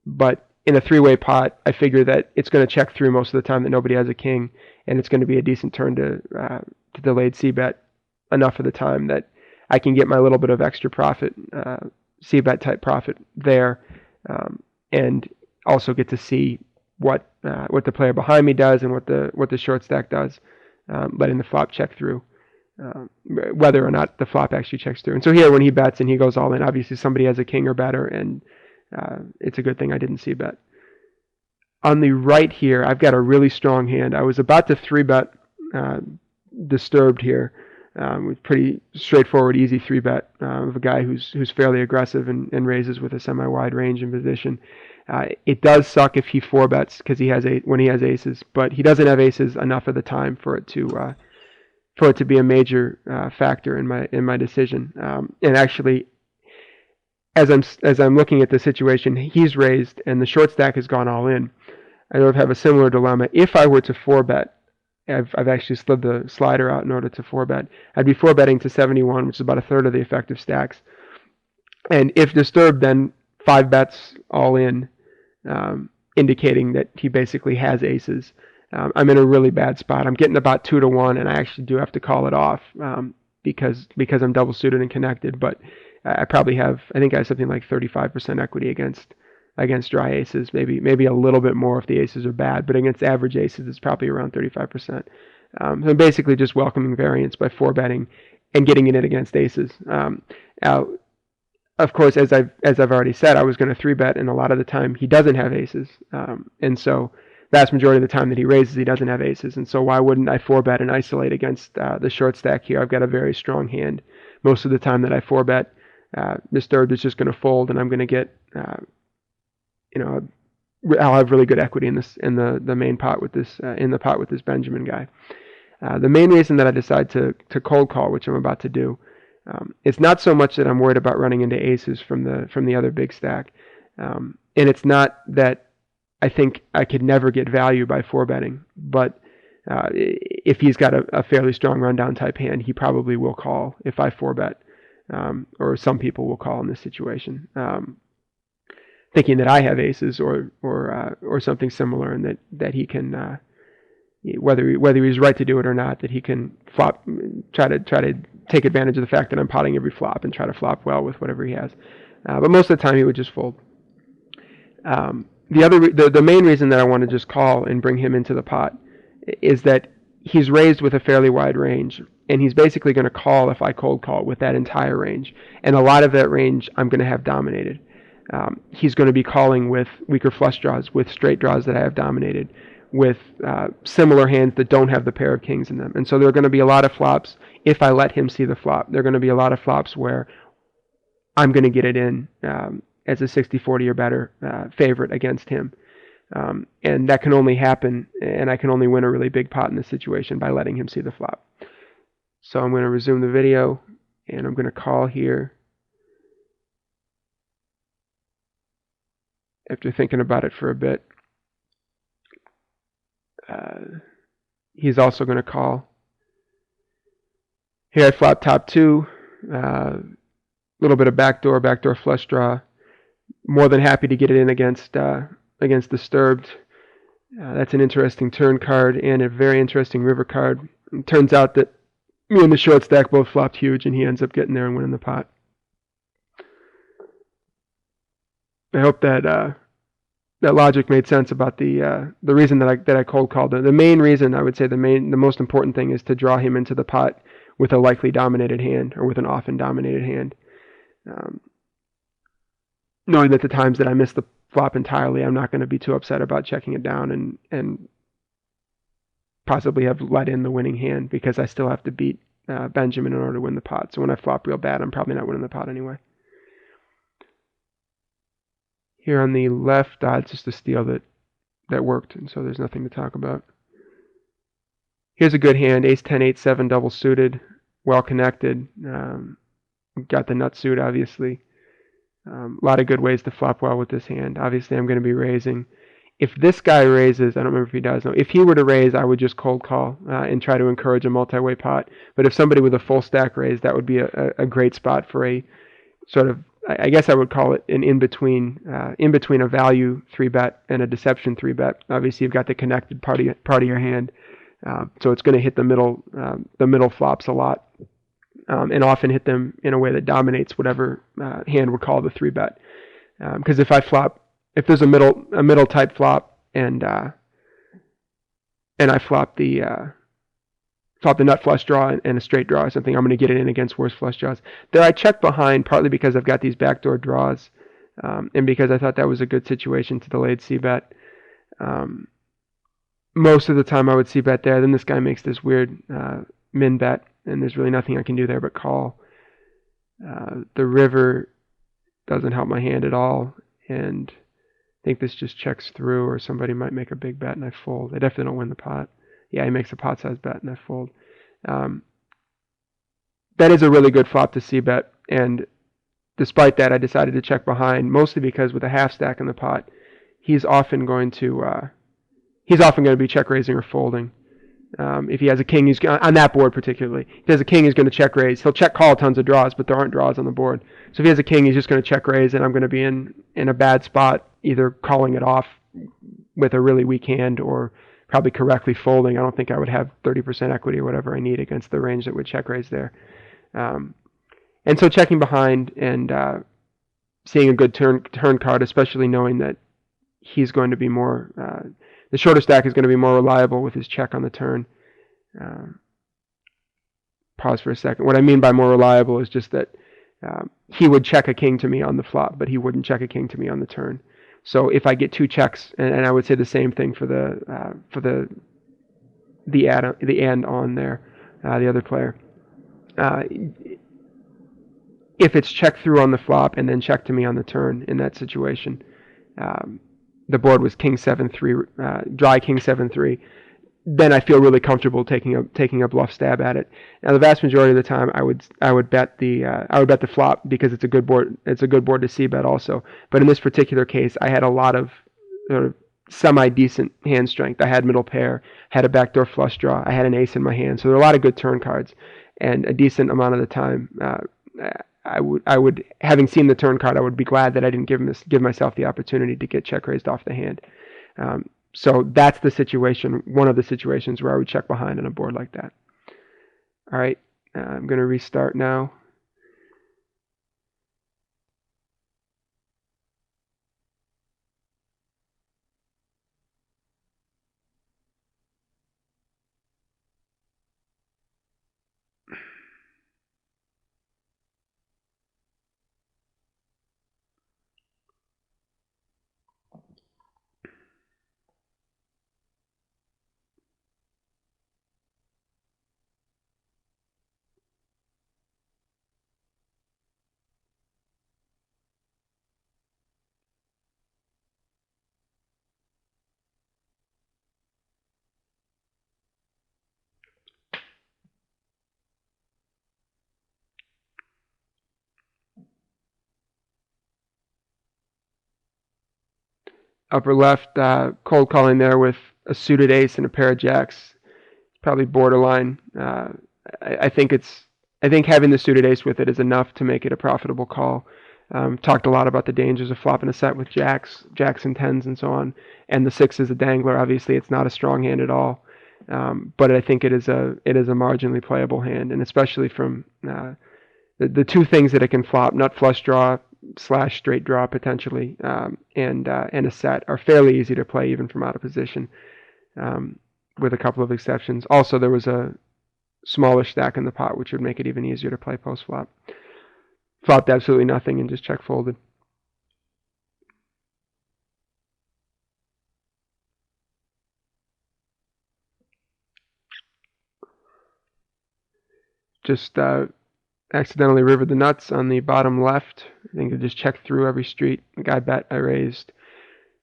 But in a three-way pot, I figure that it's going to check through most of the time that nobody has a king, and it's going to be a decent turn to delayed c-bet enough of the time that I can get my little bit of extra profit, c-bet type profit there, and also get to see what the player behind me does and what the short stack does, letting the flop check through, whether or not the flop actually checks through. And so here, when he bets and he goes all in, obviously somebody has a king or better, and it's a good thing I didn't see bet. On the right here, I've got a really strong hand. I was about to 3-bet disturbed here with pretty straightforward, easy 3-bet of a guy who's fairly aggressive and raises with a semi-wide range in position. It does suck if he 4-bets because when he has aces, but he doesn't have aces enough of the time for it to be a major factor in my decision. And actually, as I'm looking at the situation, he's raised and the short stack has gone all in. I sort of have a similar dilemma. If I were to 4-bet, I've actually slid the slider out in order to 4-bet. I'd be 4-betting to 71, which is about a third of the effective stacks. And if disturbed, then 5 bets all in, indicating that he basically has aces. I'm in a really bad spot. I'm getting about 2-1, and I actually do have to call it off because I'm double suited and connected. But I think I have something like 35% equity against dry aces, maybe a little bit more if the aces are bad, but against average aces, it's probably around 35%. So I'm basically just welcoming variance by 4-betting and getting it in against aces. Now, of course, as I've already said, I was going to 3-bet, and a lot of the time he doesn't have aces, and so vast majority of the time that he raises, he doesn't have aces, and so why wouldn't I 4-bet and isolate against the short stack here? I've got a very strong hand. Most of the time that I 4-bet, disturbed is just going to fold, and I'm going to get I'll have really good equity in the main pot with this in the pot with this Benjamin guy. The main reason that I decide to cold call, which I'm about to do, it's not so much that I'm worried about running into aces from the other big stack, and it's not that I think I could never get value by 4-betting, but if he's got a fairly strong rundown type hand, he probably will call if I 4-bet, or some people will call in this situation. Thinking that I have aces or something similar, and that he can, whether he's right to do it or not, that he can flop, try to take advantage of the fact that I'm potting every flop and try to flop well with whatever he has. But most of the time he would just fold. The main reason that I want to just call and bring him into the pot is that he's raised with a fairly wide range, and he's basically going to call if I cold call with that entire range, and a lot of that range I'm going to have dominated. He's going to be calling with weaker flush draws, with straight draws that I have dominated, with similar hands that don't have the pair of kings in them. And so there are going to be a lot of flops, if I let him see the flop, there are going to be a lot of flops where I'm going to get it in as a 60-40 or better favorite against him. And that can only happen, and I can only win a really big pot in this situation by letting him see the flop. So I'm going to resume the video, and I'm going to call here. After thinking about it for a bit, he's also going to call. Here I flop top 2, little bit of backdoor flush draw. More than happy to get it in against disturbed. That's an interesting turn card and a very interesting river card. It turns out that me and the short stack both flopped huge, and he ends up getting there and winning the pot. I hope that logic made sense about the reason that I cold called. The main reason, I would say, the most important thing is to draw him into the pot with a likely dominated hand, or with an often dominated hand. Knowing that the times that I miss the flop entirely, I'm not going to be too upset about checking it down and possibly have let in the winning hand, because I still have to beat Benjamin in order to win the pot. So when I flop real bad, I'm probably not winning the pot anyway. Here on the left, it's just a steal that worked, and so there's nothing to talk about. Here's a good hand, ace 10, 8, 7, double suited, well connected. Got the nut suit, obviously. A lot of good ways to flop well with this hand. Obviously, I'm going to be raising. If this guy raises, I don't remember if he does. No, if he were to raise, I would just cold call and try to encourage a multi-way pot. But if somebody with a full stack raise, that would be a great spot for a sort of, I guess I would call it an in-between a value 3-bet and a deception 3-bet. Obviously, you've got the connected part of your hand, so it's going to hit the middle flops a lot, and often hit them in a way that dominates whatever hand would call the 3-bet. Because if there's a middle type flop and I flop the nut flush draw and a straight draw or something, I'm going to get it in against worse flush draws. There I check behind partly because I've got these backdoor draws, and because I thought that was a good situation to delayed c-bet. Most of the time I would c-bet there. Then this guy makes this weird min bet, and there's really nothing I can do there but call. The river doesn't help my hand at all, and I think this just checks through, or somebody might make a big bet and I fold. I definitely don't win the pot. Yeah, he makes a pot-sized bet and I fold. That is a really good flop to c-bet, and despite that, I decided to check behind, mostly because with a half stack in the pot, he's often going to be check raising or folding. If he has a king, he's on that board particularly. If he has a king, he's going to check raise. He'll check call tons of draws, but there aren't draws on the board. So if he has a king, he's just going to check raise, and I'm going to be in a bad spot, either calling it off with a really weak hand or probably correctly folding. I don't think I would have 30% equity or whatever I need against the range that would check raise there. And so checking behind and seeing a good turn card, especially knowing that he's going to be more, the shorter stack is going to be more reliable with his check on the turn. Pause for a second. What I mean by more reliable is just that he would check a king to me on the flop, but he wouldn't check a king to me on the turn. So if I get two checks, and I would say the same thing for the and on there, the other player. If it's check through on the flop and then check to me on the turn in that situation, the board was king 7-3, dry king 7-3. Then I feel really comfortable taking a bluff stab at it. Now the vast majority of the time I would bet the flop because it's a good board. It's a good board to c-bet also. But in this particular case, I had a lot of sort of semi-decent hand strength. I had middle pair, had a backdoor flush draw, I had an ace in my hand. So there are a lot of good turn cards, and a decent amount of the time, I would, having seen the turn card, I would be glad that I didn't give myself the opportunity to get check raised off the hand. So that's the situation, one of the situations where I would check behind on a board like that. All right, I'm going to restart now. Upper left, cold calling there with a suited ace and a pair of jacks. Probably borderline. I think having the suited ace with it is enough to make it a profitable call. Talked a lot about the dangers of flopping a set with jacks and tens and so on, and the 6 is a dangler. Obviously, it's not a strong hand at all, but I think it is a marginally playable hand, and especially from the two things that it can flop, nut flush draw / straight draw potentially, and a set are fairly easy to play even from out of position, with a couple of exceptions. Also, there was a smallish stack in the pot, which would make it even easier to play post flop. Flopped absolutely nothing and just check folded. just accidentally rivered the nuts on the bottom left. I think I just checked through every street. The guy bet, I raised.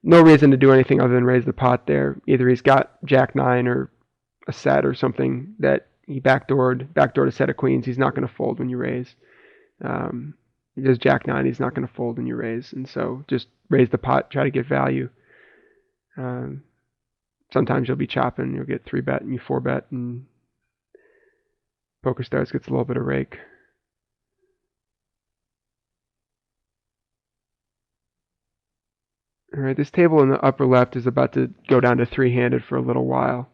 No reason to do anything other than raise the pot there. Either he's got Jack 9 or a set or something that he backdoored a set of queens. He's not going to fold when you raise. He does Jack 9. He's not going to fold when you raise. And so just raise the pot, try to get value. Sometimes you'll be chopping. You'll get 3-bet and you 4-bet, and PokerStars gets a little bit of rake. All right, this table in the upper left is about to go down to 3-handed for a little while.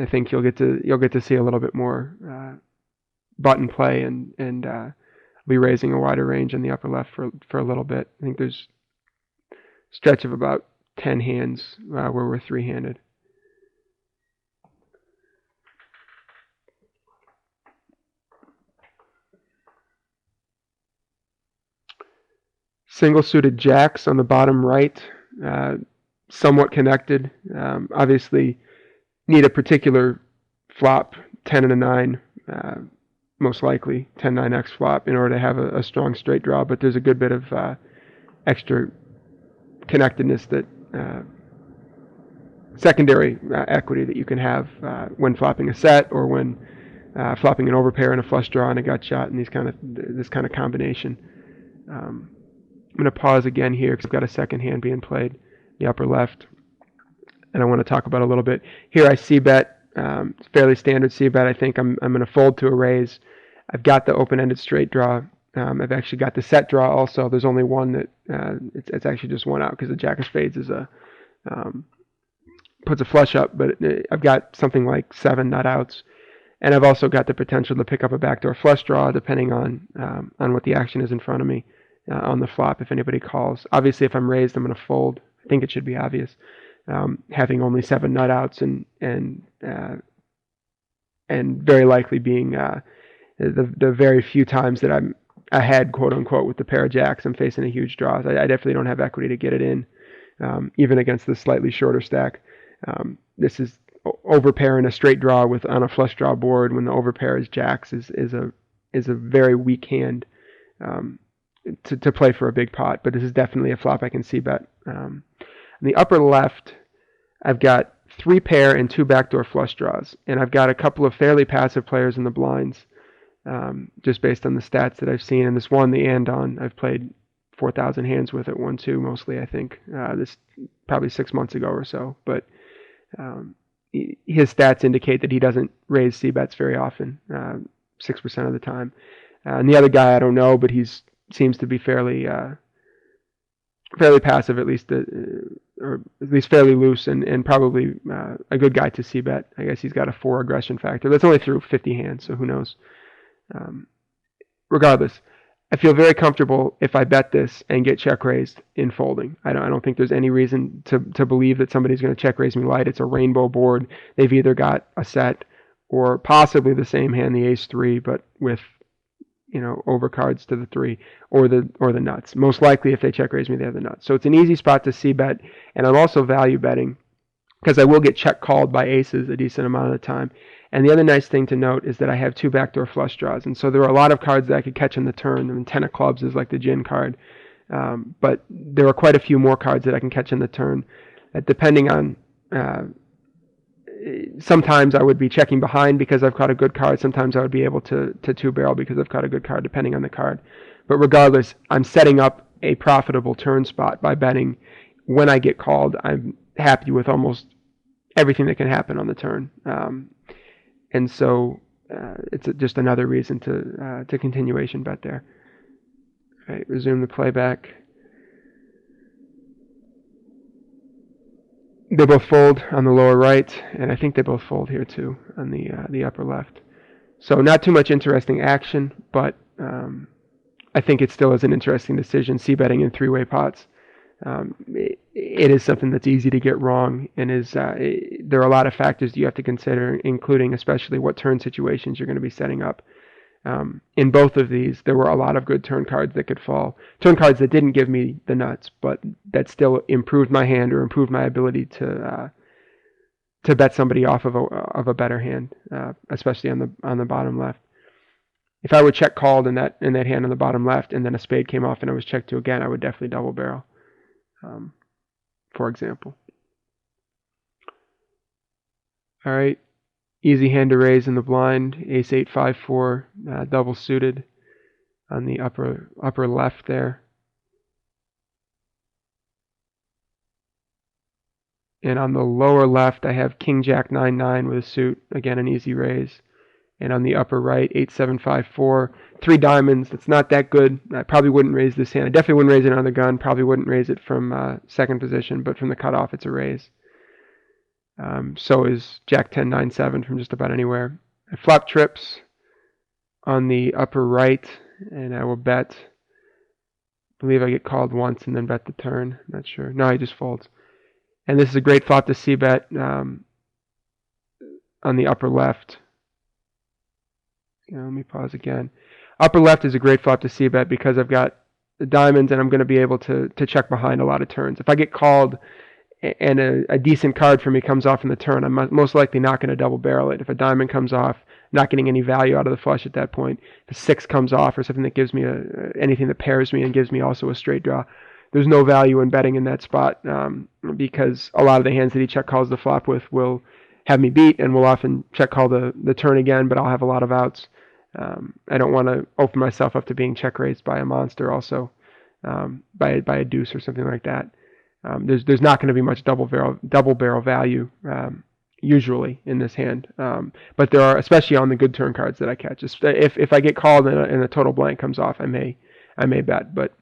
I think you'll get to see a little bit more button play, and be raising a wider range in the upper left for a little bit. I think there's a stretch of about 10 hands where we're 3-handed. Single-suited jacks on the bottom right, somewhat connected. Obviously, need a particular flop, 10 and a 9, most likely 10-9x flop, in order to have a strong straight draw. But there's a good bit of extra connectedness, that secondary equity that you can have when flopping a set, or when flopping an overpair and a flush draw and a gut shot, and this kind of combination. I'm going to pause again here because I've got a second hand being played, the upper left, and I want to talk about a little bit. Here I c-bet, fairly standard c-bet. I think I'm going to fold to a raise. I've got the open-ended straight draw. I've actually got the set draw also. There's only one that it's actually just one out because the jack of spades is puts a flush up, but I've got something like 7 nut outs. And I've also got the potential to pick up a backdoor flush draw depending on what the action is in front of me. On the flop, if anybody calls. Obviously, if I'm raised, I'm going to fold. I think it should be obvious. Having only 7 nut outs and very likely being the very few times that I'm ahead, quote unquote, with the pair of jacks, I'm facing a huge draw. I definitely don't have equity to get it in, even against the slightly shorter stack. This is overpair in a straight draw on a flush draw board when the overpair is jacks is a very weak hand. To play for a big pot, but this is definitely a flop I can see bet. In the upper left, I've got 3 pair and 2 backdoor flush draws, and I've got a couple of fairly passive players in the blinds, just based on the stats that I've seen. And this one, the Andon, I've played 4,000 hands with it, 1-2 mostly, I think. This probably 6 months ago or so, but his stats indicate that he doesn't raise c-bets very often, 6% of the time. And the other guy I don't know, but seems to be fairly passive, at least, or at least fairly loose, and probably a good guy to c-bet. I guess he's got a 4 aggression factor. That's only through 50 hands, so who knows. Regardless, I feel very comfortable if I bet this and get check raised in folding. I don't think there's any reason to believe that somebody's going to check raise me light. It's a rainbow board. They've either got a set or possibly the same hand, the ace-3, but with overcards to the 3 or the nuts. Most likely, if they check raise me, they have the nuts. So it's an easy spot to c-bet, and I'm also value betting because I will get check called by aces a decent amount of the time. And the other nice thing to note is that I have 2 backdoor flush draws, and so there are a lot of cards that I could catch in the turn. I mean, 10 of clubs is like the gin card, but there are quite a few more cards that I can catch in the turn. Depending on sometimes I would be checking behind because I've caught a good card. Sometimes I would be able to 2-barrel because I've caught a good card, depending on the card. But regardless, I'm setting up a profitable turn spot by betting. When I get called, I'm happy with almost everything that can happen on the turn. And so it's just another reason to continuation bet there. All right, resume the playback. They both fold on the lower right, and I think they both fold here too on the upper left. So not too much interesting action, but I think it still is an interesting decision. C-betting in 3-way pots. It is something that's easy to get wrong, and there are a lot of factors you have to consider, including especially what turn situations you're going to be setting up. In both of these, there were a lot of good turn cards that could fall. Turn cards that didn't give me the nuts, but that still improved my hand or improved my ability to bet somebody off of a better hand, especially on the bottom left. if I were check called in that hand on the bottom left, and then a spade came off and I was checked to again, I would definitely double barrel, for example. All right, easy hand to raise in the blind. Ace 8 5 4, double suited on the upper left there. And on the lower left, I have King Jack 9 9 with a suit, again an easy raise. And on the upper right, 8 7 5 4, 3 diamonds. That's not that good. I probably wouldn't raise this hand. I definitely wouldn't raise it on the gun. Probably wouldn't raise it from second position, but from the cutoff, it's a raise. So is Jack 10 9 7 from just about anywhere. I flop trips on the upper right, and I will bet. I believe I get called once and then bet the turn. I'm not sure. No, he just folds. And this is a great flop to c-bet on the upper left. Let me pause again. Upper left is a great flop to c-bet because I've got the diamonds and I'm going to be able to check behind a lot of turns. If I get called and a decent card for me comes off in the turn, I'm most likely not going to double barrel it. If a diamond comes off, not getting any value out of the flush at that point. If a 6 comes off or something that gives me anything that pairs me and gives me also a straight draw, there's no value in betting in that spot because a lot of the hands that he check calls the flop with will have me beat and will often check call the turn again, but I'll have a lot of outs. I don't want to open myself up to being check raised by a monster also, by a deuce or something like that. There's not going to be much double barrel value usually in this hand, but there are, especially on the good turn cards that I catch. If I get called and a total blank comes off, I may bet, but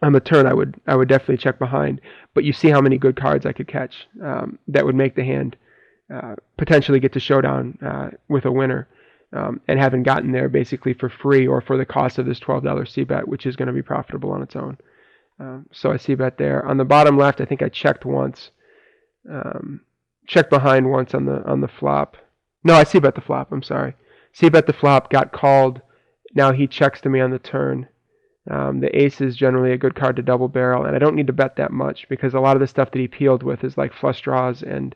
on the turn I would definitely check behind. But you see how many good cards I could catch that would make the hand potentially get to showdown with a winner. And haven't gotten there basically for free or for the cost of this $12 c-bet, which is going to be profitable on its own. So I c-bet there. On the bottom left, I think I checked once, checked behind once on the flop. No, I c-bet the flop. I'm sorry. C-bet the flop, got called. Now he checks to me on the turn. The ace is generally a good card to double barrel, and I don't need to bet that much because a lot of the stuff that he peeled with is like flush draws and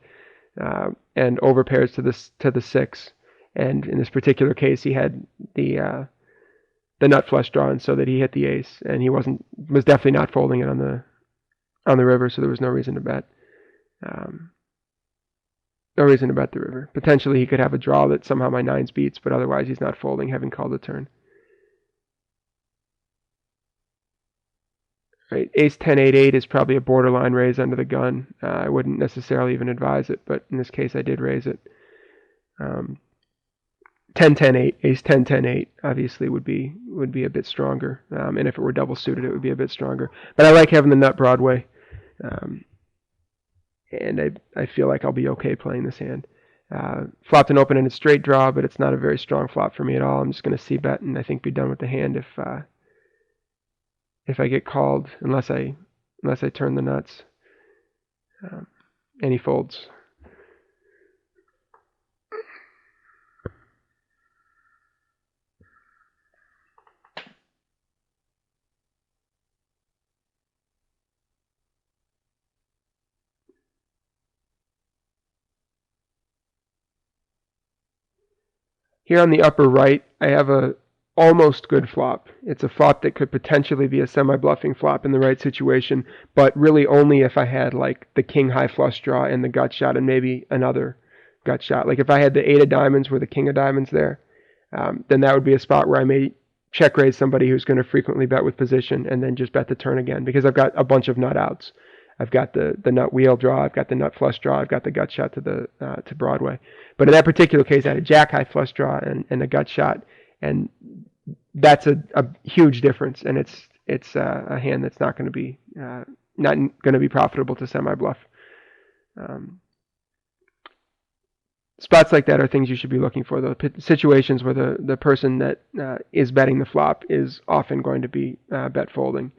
overpairs to the 6. And in this particular case, he had the nut flush drawn so that he hit the ace, and he was definitely not folding it on the river, so there was no reason to bet. No reason to bet the river. Potentially, he could have a draw that somehow my 9s beats, but otherwise he's not folding, having called the turn. Right, ace 10 8 8 is probably a borderline raise under the gun. I wouldn't necessarily even advise it, but in this case, I did raise it. 10 10 8, ace 10 10 8 obviously would be a bit stronger, and if it were double suited it would be a bit stronger, but I like having the nut Broadway, and I feel like I'll be okay playing this hand. Flopped an open-ended straight draw, but it's not a very strong flop for me at all. I'm just going to c-bet and I think be done with the hand if I get called, unless I turn the nuts, and he folds. Here on the upper right, I have a almost good flop. It's a flop that could potentially be a semi-bluffing flop in the right situation, but really only if I had like the king high flush draw and the gut shot and maybe another gut shot. Like if I had the 8 of diamonds with the king of diamonds there, then that would be a spot where I may check raise somebody who's going to frequently bet with position and then just bet the turn again because I've got a bunch of nut outs. I've got the nut wheel draw, I've got the nut flush draw, I've got the gut shot to Broadway. But in that particular case, I had a jack high flush draw and a gut shot, and that's a huge difference. And it's a hand that's not going to be profitable to semi bluff. Spots like that are things you should be looking for, though. Situations where the person that is betting the flop is often going to be bet folding,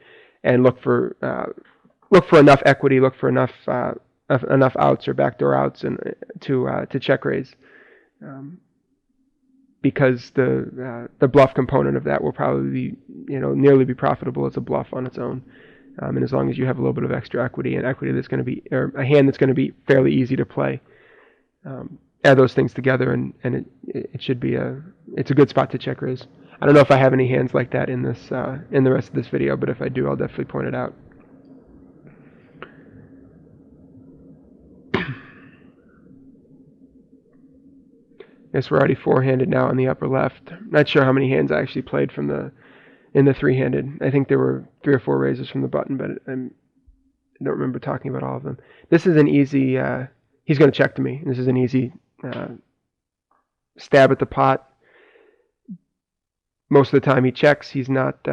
and look for enough equity, look for enough outs or backdoor outs and to check raise, because the bluff component of that will probably be nearly be profitable as a bluff on its own, and as long as you have a little bit of extra equity and equity that's going to be, or a hand that's going to be fairly easy to play, add those things together and it should be it's a good spot to check raise. I don't know if I have any hands like that in this in the rest of this video, but if I do, I'll definitely point it out. Guess we're already four-handed now on the upper left. Not sure how many hands I actually played from in the three-handed. I think there were 3 or 4 raises from the button, but I don't remember talking about all of them. This is an easy. He's going to check to me. This is an easy stab at the pot. Most of the time he checks. He's not.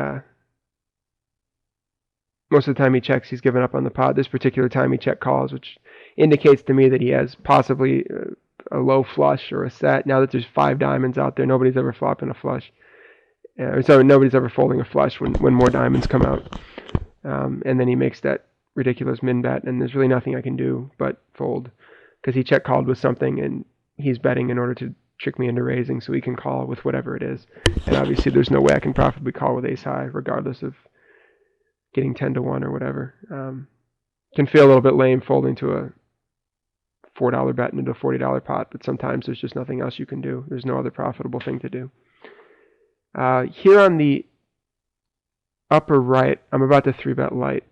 Most of the time he checks. He's given up on the pot. This particular time he check calls, which indicates to me that he has possibly a low flush or a set. Now that there's 5 diamonds out there, nobody's ever flopping a flush. So nobody's ever folding a flush when more diamonds come out. And then he makes that ridiculous min bet, and there's really nothing I can do but fold, because he check called with something, and he's betting in order to trick me into raising so he can call with whatever it is. And obviously there's no way I can profitably call with ace high, regardless of getting 10 to 1 or whatever. Can feel a little bit lame folding to a $4 bet into a $40 pot, but sometimes there's just nothing else you can do. There's no other profitable thing to do. Here on the upper right, I'm about to 3-bet light.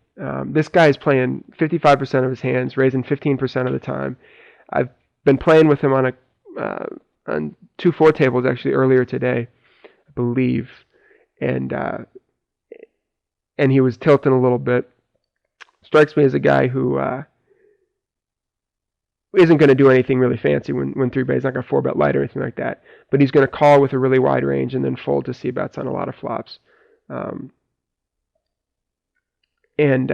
This guy is playing 55% of his hands, raising 15% of the time. I've been playing with him on 2 4 tables actually earlier today, I believe, and he was tilting a little bit. Strikes me as a guy who isn't going to do anything really fancy when 3-bet. He's not going to 4-bet light or anything like that, but he's going to call with a really wide range and then fold to c-bets on a lot of flops. And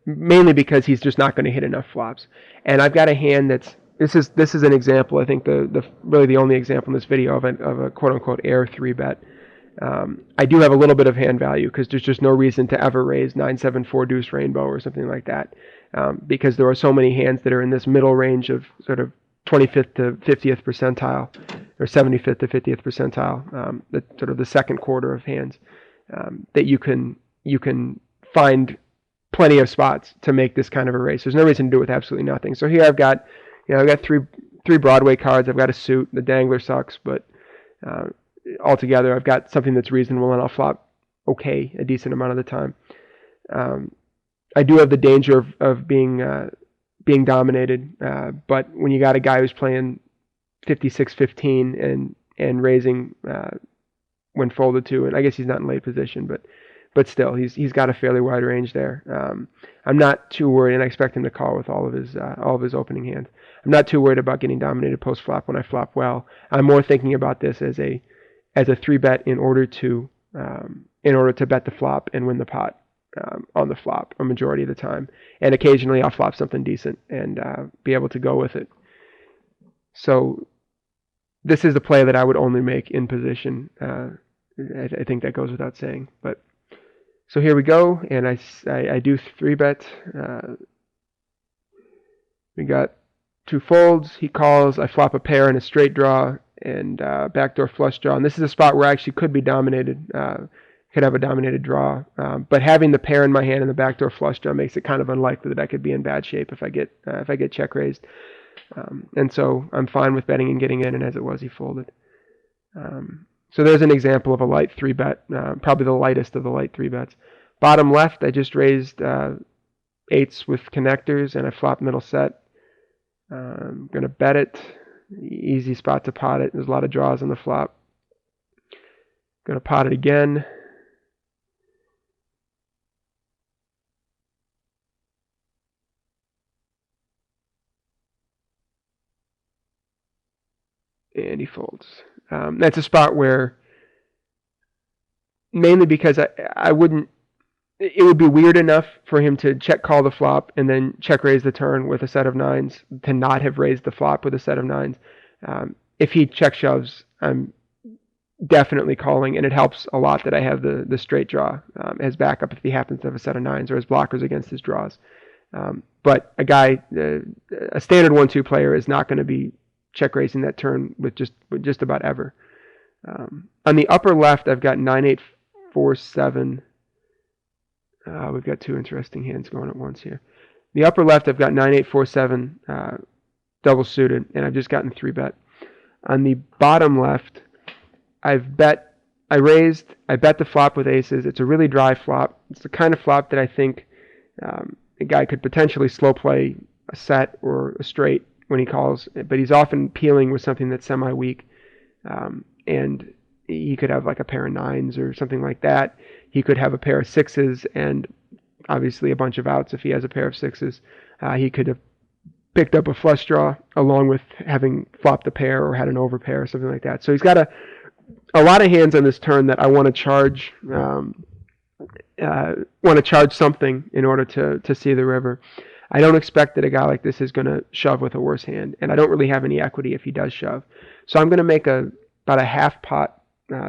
mainly because he's just not going to hit enough flops. And I've got a hand that's this is an example. I think really the only example in this video of a quote unquote air 3-bet. I do have a little bit of hand value because there's just no reason to ever raise 9-7-4 deuce rainbow or something like that, because there are so many hands that are in this middle range of sort of 25th to 50th percentile or 75th to 50th percentile, sort of the second quarter of hands, that you can find plenty of spots to make this kind of a race. There's no reason to do it with absolutely nothing. So here I've got three Broadway cards. I've got a suit. The dangler sucks, but altogether I've got something that's reasonable, and I'll flop okay a decent amount of the time. I do have the danger of being dominated, but when you got a guy who's playing 56-15 and raising when folded to, and I guess he's not in late position, but still he's got a fairly wide range there. I'm not too worried, and I expect him to call with all of his opening hands. I'm not too worried about getting dominated post flop when I flop well. I'm more thinking about this as a 3-bet in order to bet the flop and win the pot on the flop a majority of the time, and occasionally I'll flop something decent and be able to go with it. So this is the play that I would only make in position. I think that goes without saying. But so here we go, and I do 3-bet. We got 2 folds. He calls. I flop a pair and a straight draw and backdoor flush draw. And this is a spot where I actually could be dominated. Could have a dominated draw, but having the pair in my hand and the backdoor flush draw makes it kind of unlikely that I could be in bad shape if I get check raised. And so I'm fine with betting and getting in, and as it was, he folded. So there's an example of a light 3-bet, probably the lightest of the light 3-bets. Bottom left, I just raised 8s with connectors, and I flopped middle set. I'm going to bet it. Easy spot to pot it. There's a lot of draws on the flop. Going to pot it again. And he folds. That's a spot where, mainly because I wouldn't, it would be weird enough for him to check call the flop and then check raise the turn with a set of 9s to not have raised the flop with a set of 9s. If he check shoves, I'm definitely calling, and it helps a lot that I have the straight draw as backup if he happens to have a set of 9s or as blockers against his draws. But a guy, a standard 1-2 player is not going to be check raising that turn with just about ever. On the upper left, I've got 9-8-4-7. We've got 2 interesting hands going at once here. The upper left, I've got 9-8-4-7 double suited, and I've just gotten 3-bet. On the bottom left, I I raised, I bet the flop with aces. It's a really dry flop. It's the kind of flop that I think a guy could potentially slow play a set or a straight when he calls, but he's often peeling with something that's semi-weak, and he could have like a pair of nines or something like that. He could have a pair of sixes and obviously a bunch of outs if he has a pair of sixes. He could have picked up a flush draw along with having flopped a pair or had an overpair or something like that. So he's got a lot of hands on this turn that I want to charge. Want to charge something in order to see the river. I don't expect that a guy like this is going to shove with a worse hand, and I don't really have any equity if he does shove. So I'm going to make about a half pot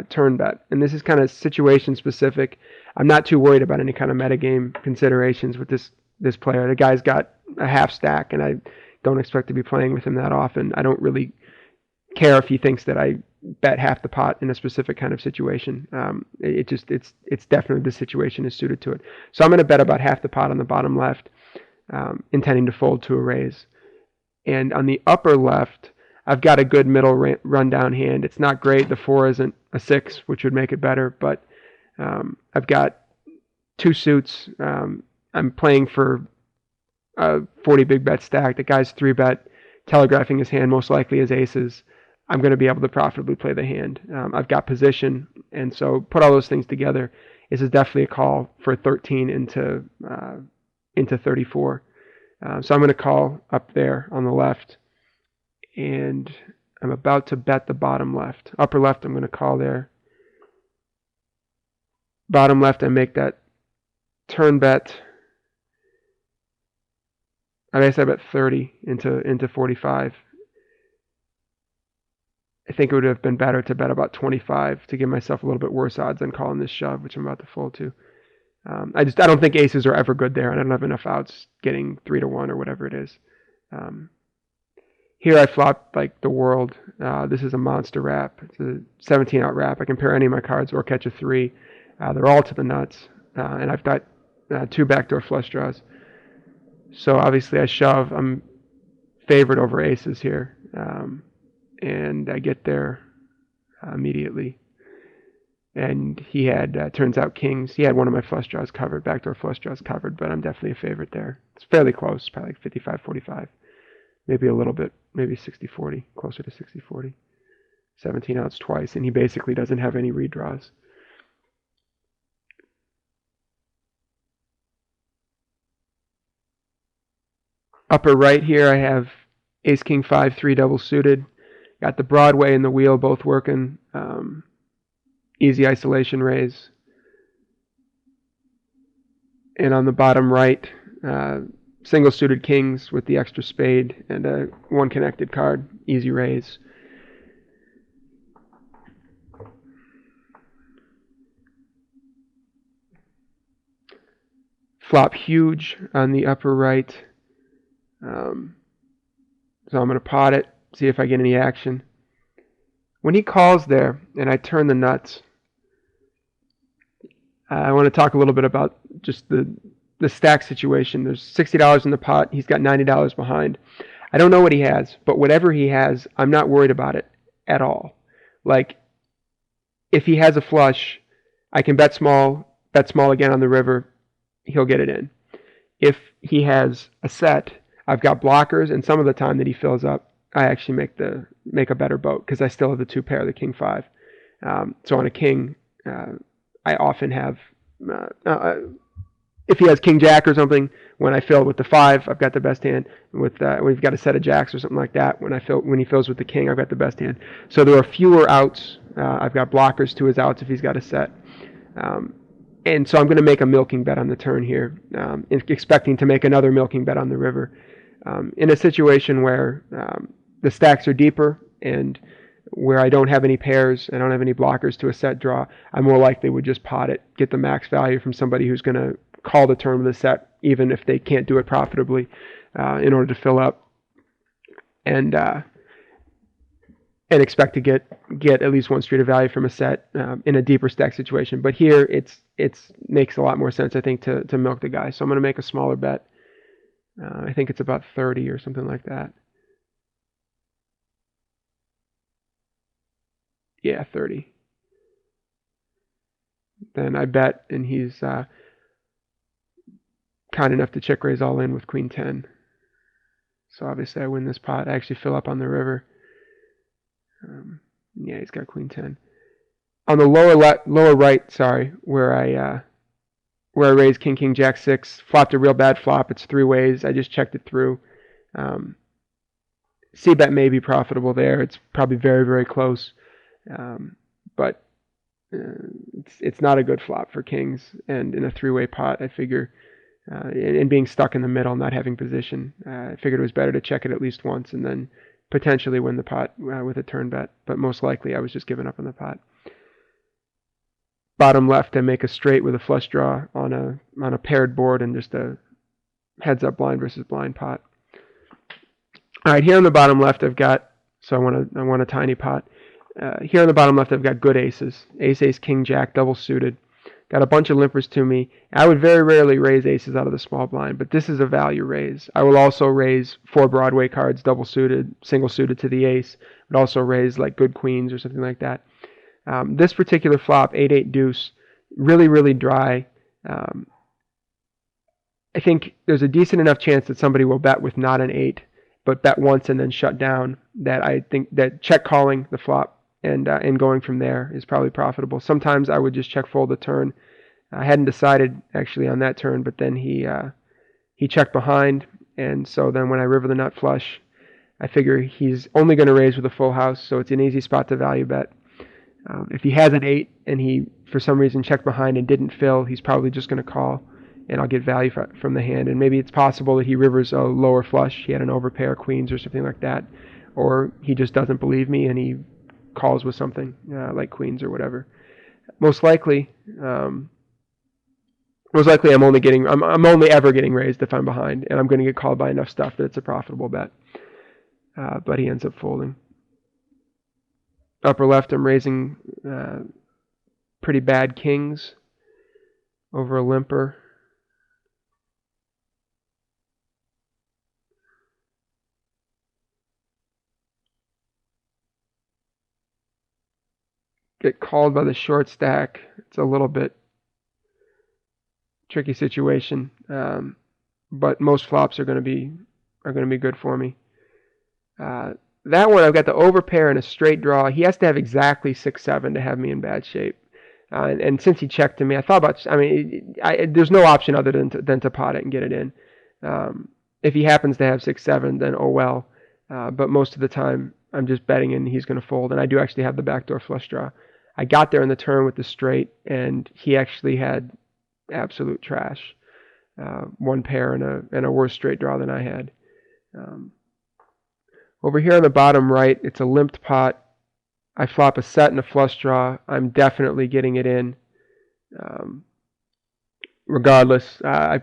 turn bet, and this is kind of situation specific. I'm not too worried about any kind of metagame considerations with this player. The guy's got a half stack, and I don't expect to be playing with him that often. I don't really care if he thinks that I bet half the pot in a specific kind of situation. It's definitely the situation is suited to it. So I'm going to bet about half the pot on the bottom left, intending to fold to a raise. And on the upper left, I've got a good middle rundown hand. It's not great. The 4 isn't a 6, which would make it better, but I've got 2 suits. I'm playing for a 40 big bet stack. The guy's 3-bet, telegraphing his hand most likely as aces. I'm going to be able to profitably play the hand. I've got position, and so put all those things together. This is definitely a call for 13 into 34. So I'm going to call up there on the left, and I'm about to bet the bottom left. Upper left, I'm going to call there. Bottom left, I make that turn bet. I guess I bet 30 into 45. I think it would have been better to bet about 25 to give myself a little bit worse odds than calling this shove, which I'm about to fold to. I don't think aces are ever good there, and I don't have enough outs getting 3-1 or whatever it is. Here I flop like the world. This is a monster wrap. It's a 17 out wrap. I can pair any of my cards or catch a 3. They're all to the nuts, and I've got 2 backdoor flush draws. So obviously I shove. I'm favored over aces here. And I get there immediately. And he had, turns out, kings. He had one of my flush draws covered, backdoor flush draws covered, but I'm definitely a favorite there. It's fairly close, probably like 55-45. Maybe a little bit, maybe 60-40, closer to 60-40. 17 outs twice, and he basically doesn't have any redraws. Upper right here, I have ace, king, 5, 3 double suited. Got the Broadway and the wheel both working. Easy isolation raise. And on the bottom right, single suited kings with the extra spade and a 1 connected card. Easy raise. Flop huge on the upper right. So I'm going to pot it, see if I get any action. When he calls there and I turn the nuts, I want to talk a little bit about just the stack situation. There's $60 in the pot. He's got $90 behind. I don't know what he has, but whatever he has, I'm not worried about it at all. Like, if he has a flush, I can bet small again on the river. He'll get it in. If he has a set, I've got blockers, and some of the time that he fills up, I actually make a better boat because I still have the 2 pair, the king 5. So on a king, I often have, if he has king jack or something, when I fill with the 5, I've got the best hand. With when he's got a set of jacks or something like that, when he fills with the king, I've got the best hand. So there are fewer outs. I've got blockers to his outs if he's got a set. And so I'm going to make a milking bet on the turn here, expecting to make another milking bet on the river. In a situation where the stacks are deeper and where I don't have any pairs, I don't have any blockers to a set draw, I more likely would just pot it, get the max value from somebody who's going to call the turn with a set, even if they can't do it profitably, in order to fill up, and expect to get at least 1 street of value from a set in a deeper stack situation. But here it makes a lot more sense, I think, to milk the guy. So I'm going to make a smaller bet. I think it's about 30 or something like that. Yeah, 30. then I bet, and he's kind enough to check raise all in with queen 10. So obviously I win this pot. I actually fill up on the river. Yeah, he's got queen 10. On the lower right, sorry, where I raised king, king, jack 6, flopped a real bad flop. It's 3 ways. I just checked it through. C-bet may be profitable there. It's probably very, very close. But it's not a good flop for kings. And in a 3-way pot, I figure, and being stuck in the middle, not having position, I figured it was better to check it at least once and then potentially win the pot with a turn bet. But most likely I was just giving up on the pot. Bottom left, I make a straight with a flush draw on a paired board and just a heads-up blind versus blind pot. All right, here on the bottom left, I've got, so I want a tiny pot. Here on the bottom left, I've got good aces. Ace, ace, king, jack, double suited. Got a bunch of limpers to me. I would very rarely raise aces out of the small blind, but this is a value raise. I will also raise 4 Broadway cards, double suited, single suited to the ace. Would also raise like good queens or something like that. This particular flop, 8-8 deuce, really, really dry. I think there's a decent enough chance that somebody will bet with not an 8, but bet once and then shut down, that I think that check calling the flop and going from there is probably profitable. Sometimes I would just check fold the turn. I hadn't decided actually on that turn, but then he checked behind, and so then when I river the nut flush, I figure he's only going to raise with a full house, so it's an easy spot to value bet. If he has an 8 and he for some reason checked behind and didn't fill, he's probably just going to call, and I'll get value from the hand. And maybe it's possible that he rivers a lower flush. He had an overpair, queens or something like that, or he just doesn't believe me and he calls with something like queens or whatever. Most likely I'm only ever getting raised if I'm behind, and I'm going to get called by enough stuff that it's a profitable bet. But he ends up folding. Upper left, I'm raising pretty bad kings over a limper. Get called by the short stack. It's a little bit tricky situation, but most flops are going to be good for me. That one, I've got the overpair and a straight draw. He has to have exactly 6-7 to have me in bad shape. And since he checked to me, I thought about, there's no option other than to pot it and get it in. If he happens to have 6-7, then oh well. But most of the time, I'm just betting and he's going to fold. And I do actually have the backdoor flush draw. I got there in the turn with the straight, and he actually had absolute trash. One pair and a worse straight draw than I had. Over here on the bottom right, it's a limped pot. I flop a set and a flush draw. I'm definitely getting it in. Regardless, I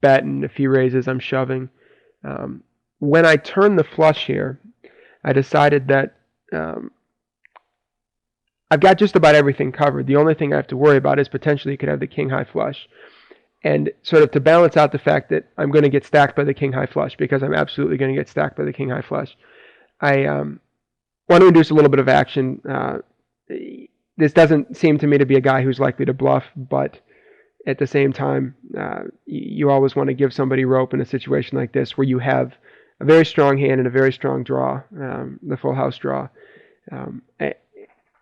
bet, and if he raises, I'm shoving. When I turn the flush here, I decided that I've got just about everything covered. The only thing I have to worry about is potentially he could have the king-high flush. And sort of to balance out the fact that I'm going to get stacked by the king-high flush, because I'm absolutely going to get stacked by the king-high flush, I want to induce a little bit of action. This doesn't seem to me to be a guy who's likely to bluff, but at the same time, you always want to give somebody rope in a situation like this where you have a very strong hand and a very strong draw, the full house draw.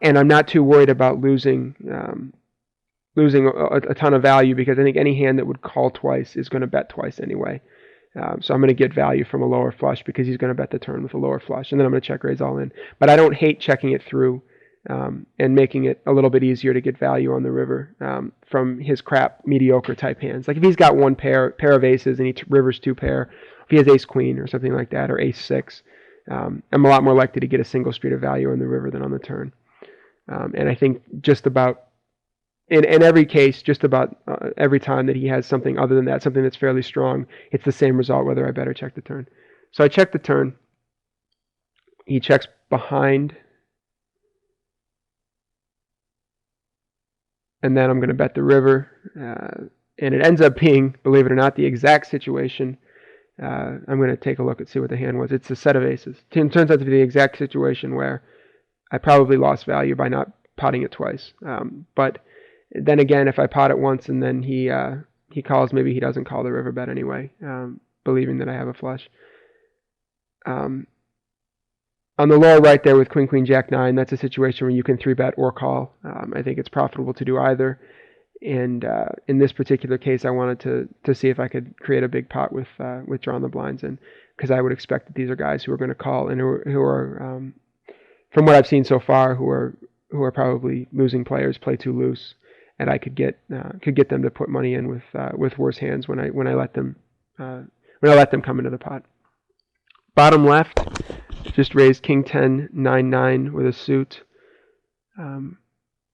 And I'm not too worried about losing a ton of value, because I think any hand that would call twice is going to bet twice anyway. So I'm going to get value from a lower flush because he's going to bet the turn with a lower flush, and then I'm going to check raise all in. But I don't hate checking it through and making it a little bit easier to get value on the river from his crap mediocre type hands. Like if he's got one pair of aces and he rivers 2 pair, if he has ace queen or something like that, or ace 6, I'm a lot more likely to get a single street of value on the river than on the turn. And I think just about in every case, just about every time that he has something other than that, something that's fairly strong, it's the same result whether I bet or check the turn. So I check the turn. He checks behind. And then I'm going to bet the river. And it ends up being, believe it or not, the exact situation. I'm going to take a look and see what the hand was. It's a set of aces. It turns out to be the exact situation where I probably lost value by not potting it twice. But Then again, if I pot it once and then he calls, maybe he doesn't call the river bet anyway, believing that I have a flush. On the lower right there with Queen Queen Jack 9, that's a situation where you can 3-bet or call. I think it's profitable to do either. And in this particular case, I wanted to see if I could create a big pot with drawing the blinds in, because I would expect that these are guys who are going to call and who are from what I've seen so far, who are probably losing players, play too loose, and I could get them to put money in with worse hands when I let them come into the pot. Bottom left, just raised King 10 9-9 with a suit.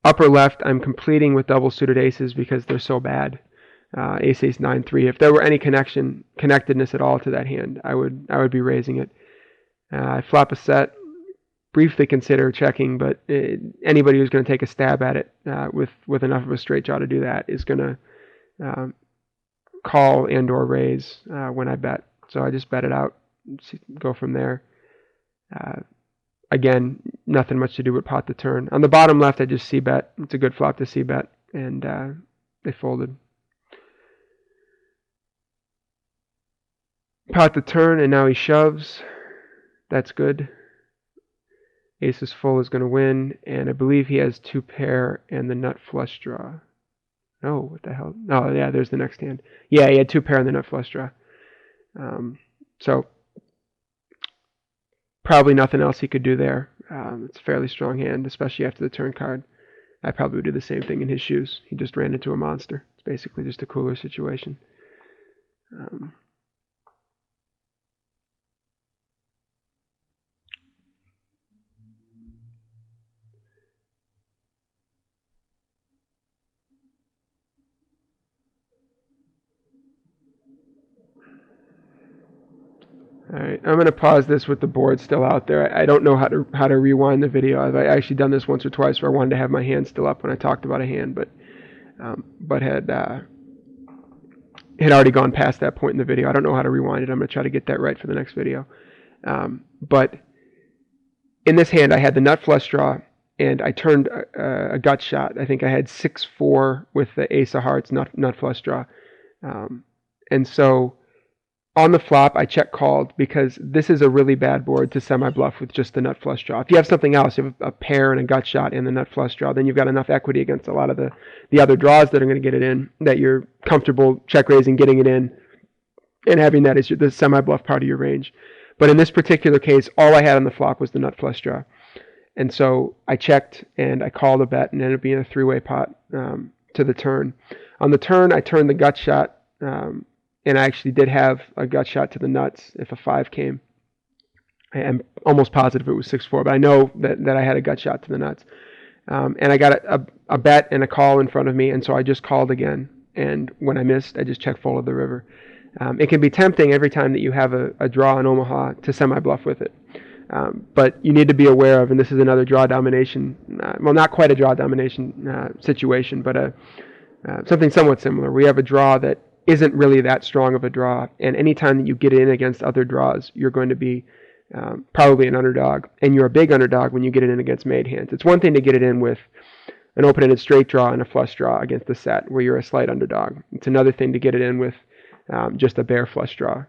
Upper left, I'm completing with double suited aces because they're so bad. Ace 9-3. If there were any connectedness at all to that hand, I would be raising it. I flop a set. Briefly consider checking, but anybody who's going to take a stab at it with enough of a straight draw to do that is going to call and or raise when I bet. So I just bet it out, go from there. Again, nothing much to do but pot the turn. On the bottom left, I just c-bet. It's a good flop to c-bet, and they folded. Pot the turn, and now he shoves. That's good. Ace is full is going to win, and I believe he has 2-pair and the nut flush draw. Oh, what the hell? Oh, yeah, there's the next hand. Yeah, he had 2-pair and the nut flush draw. So probably nothing else he could do there. It's a fairly strong hand, especially after the turn card. I probably would do the same thing in his shoes. He just ran into a monster. It's basically just a cooler situation. Alright, I'm going to pause this with the board still out there. I don't know how to rewind the video. I've actually done this once or twice where I wanted to have my hand still up when I talked about a hand, but had already gone past that point in the video. I don't know how to rewind it. I'm going to try to get that right for the next video. But in this hand, I had the nut flush draw, and I turned a gut shot. I think I had 6-4 with the ace of hearts, nut flush draw. And so on the flop, I check called because this is a really bad board to semi-bluff with just the nut flush draw. If you have something else, you have a pair and a gut shot and the nut flush draw, then you've got enough equity against a lot of the other draws that are going to get it in, that you're comfortable check raising, getting it in, and having that as the semi-bluff part of your range. But in this particular case, all I had on the flop was the nut flush draw. And so I checked and I called a bet and ended up being a 3-way pot to the turn. On the turn, I turned the gut shot, and I actually did have a gut shot to the nuts if a 5 came. I am almost positive it was 6-4, but I know that I had a gut shot to the nuts. And I got a bet and a call in front of me, and so I just called again. And when I missed, I just check folded the river. It can be tempting every time that you have a draw in Omaha to semi-bluff with it. But you need to be aware of, and this is another draw domination, well, not quite a draw domination situation, but something somewhat similar. We have a draw that isn't really that strong of a draw, and anytime that you get in against other draws, you're going to be probably an underdog, and you're a big underdog when you get it in against made hands. It's one thing to get it in with an open-ended straight draw and a flush draw against the set where you're a slight underdog. It's another thing to get it in with just a bare flush draw.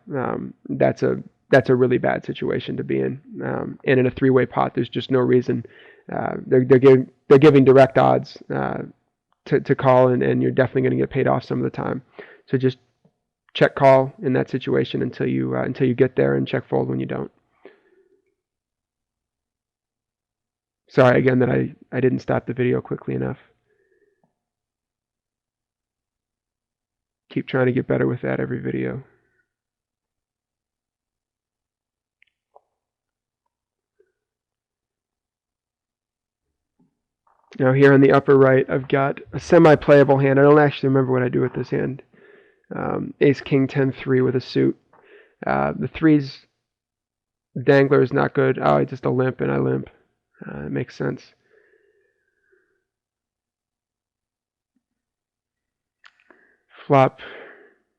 That's a really bad situation to be in. And in a 3-way pot, there's just no reason. They're giving direct odds to call, and you're definitely going to get paid off some of the time. So just check call in that situation until you get there, and check fold when you don't. Sorry again that I didn't stop the video quickly enough. Keep trying to get better with that every video. Now here on the upper right, I've got a semi-playable hand. I don't actually remember what I do with this hand. Ace, King, 10-3 with a suit. The 3's dangler is not good. Oh, I just a limp, and I limp. It makes sense. Flop,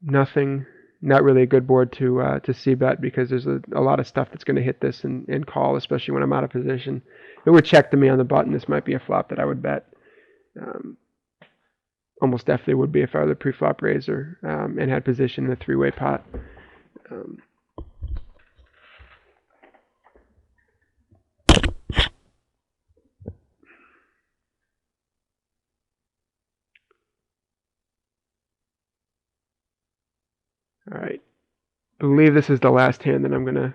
nothing. Not really a good board to c-bet because there's a lot of stuff that's going to hit this and call, especially when I'm out of position. It would check to me on the button. This might be a flop that I would bet. almost definitely would be if I were the pre-flop raiser and had position in a three-way pot. All right, I believe this is the last hand that I'm gonna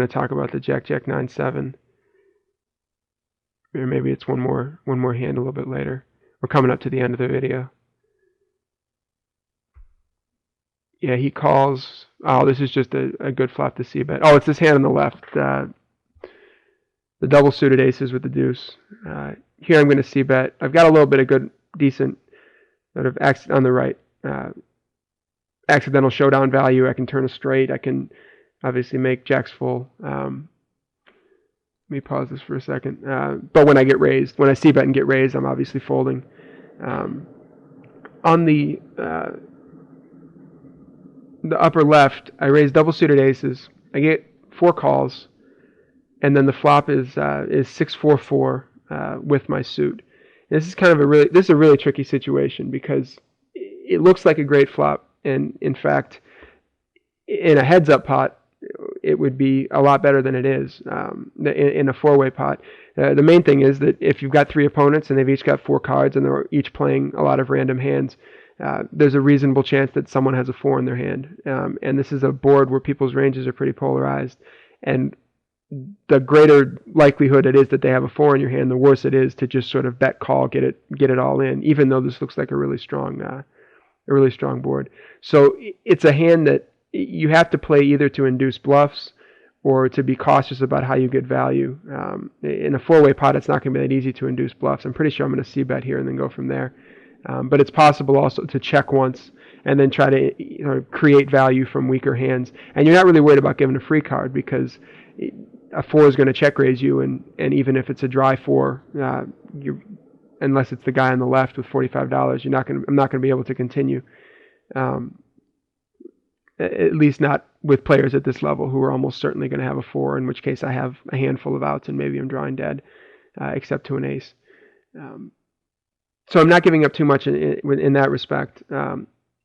talk about, the Jack 9-7. Or maybe it's one more hand a little bit later. We're coming up to the end of the video. Yeah, he calls. Oh, this is just a good flop to see bet. Oh, it's this hand on the left. The double suited aces with the deuce. Here I'm going to see bet. I've got a little bit of good, decent sort of on the right. Accidental showdown value. I can turn a straight. I can obviously make jacks full. Let me pause this for a second. But when I get raised, when I see bet and get raised, I'm obviously folding. On the upper left, I raise double suited aces. I get 4 calls, and then the flop is 6-4-4 with my suit. And this is kind of a really tricky situation because it looks like a great flop, and in fact, in a heads-up pot, it would be a lot better than it is in a 4-way pot. The main thing is that if you've got 3 opponents and they've each got 4 cards and they're each playing a lot of random hands, there's a reasonable chance that someone has a 4 in their hand. And this is a board where people's ranges are pretty polarized. And the greater likelihood it is that they have a 4 in your hand, the worse it is to just sort of bet call, get it all in, even though this looks like a really strong board. So it's a hand that you have to play either to induce bluffs or to be cautious about how you get value. In a 4-way pot, it's not going to be that easy to induce bluffs. I'm pretty sure I'm going to see bet here and then go from there. But it's possible also to check once and then try to create value from weaker hands. And you're not really worried about giving a free card because a 4 is going to check raise you, and even if it's a dry 4, unless it's the guy on the left with $45, I'm not going to be able to continue. At least not with players at this level who are almost certainly going to have a 4, in which case I have a handful of outs and maybe I'm drawing dead, except to an ace. So I'm not giving up too much in that respect.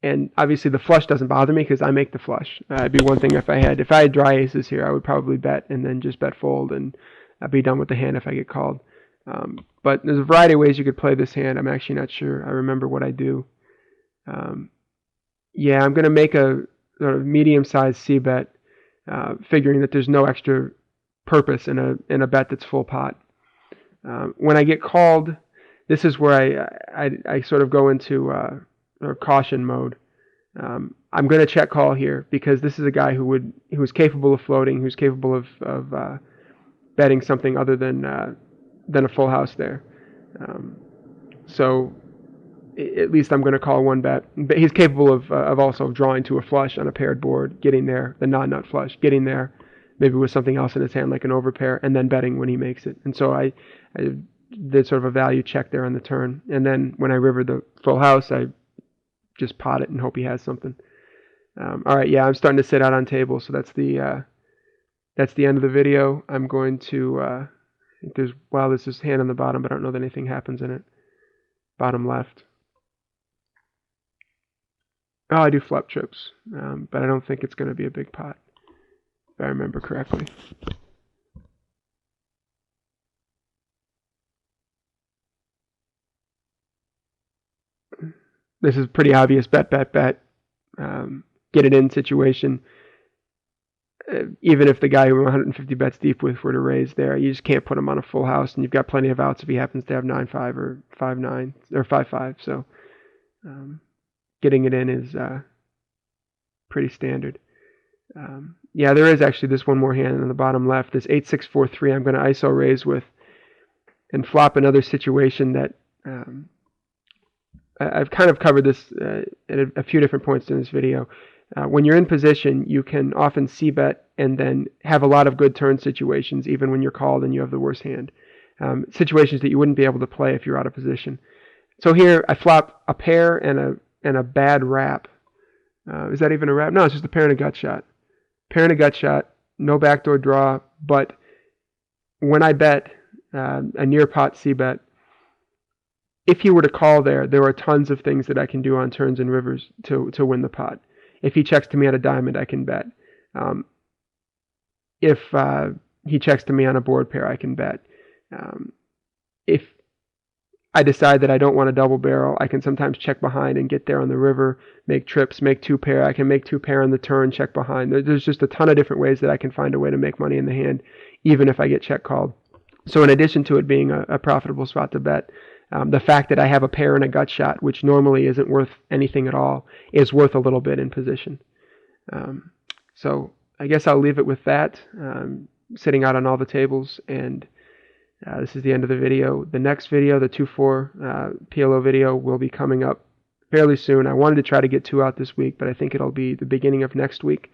And obviously the flush doesn't bother me because I make the flush. It'd be one thing if I had dry aces here, I would probably bet and then just bet fold and I'd be done with the hand if I get called. But there's a variety of ways you could play this hand. I'm actually not sure. I remember what I do. Yeah, I'm going to make a sort of medium-sized C-bet, figuring that there's no extra purpose in a bet that's full pot. When I get called, this is where I sort of go into caution mode. I'm going to check call here because this is a guy who's capable of floating, who's capable of betting something other than a full house there. So at least I'm going to call one bet. But he's capable of also drawing to a flush on a paired board, getting there, the non-nut flush, getting there, maybe with something else in his hand like an overpair, and then betting when he makes it. And so I did sort of a value check there on the turn. And then when I rivered the full house, I just pot it and hope he has something. All right, yeah, I'm starting to sit out on table, so that's the end of the video. I'm going to, I think there's this hand on the bottom, but I don't know that anything happens in it. Bottom left. Oh, I do flop trips, but I don't think it's going to be a big pot, if I remember correctly. This is pretty obvious bet, get it in situation. Even if the guy who 150 bets deep with were to raise there, you just can't put him on a full house, and you've got plenty of outs if he happens to have 9-5 or 5-9 or 5-5. So getting it in is pretty standard. Yeah, there is actually this one more hand on the bottom left, this 8-6-4-3 I'm going to ISO raise with and flop another situation that I've kind of covered this at a few different points in this video. When you're in position, you can often c-bet and then have a lot of good turn situations even when you're called and you have the worst hand. Situations that you wouldn't be able to play if you're out of position. So here I flop a pair and a bad wrap. Is that even a wrap? No, it's just a pair and a gut shot. Pair and a gut shot, no backdoor draw, but when I bet a near pot c-bet, if he were to call there are tons of things that I can do on turns and rivers to win the pot. If he checks to me on a diamond, I can bet. If he checks to me on a board pair, I can bet. If I decide that I don't want a double barrel, I can sometimes check behind and get there on the river, make trips, make two pair. I can make two pair on the turn, check behind. There's just a ton of different ways that I can find a way to make money in the hand, even if I get check called. So in addition to it being a profitable spot to bet, the fact that I have a pair and a gut shot, which normally isn't worth anything at all, is worth a little bit in position. So I guess I'll leave it with that. Sitting out on all the tables, and this is the end of the video. The next video, the 2-4 PLO video, will be coming up fairly soon. I wanted to try to get 2 out this week, but I think it'll be the beginning of next week.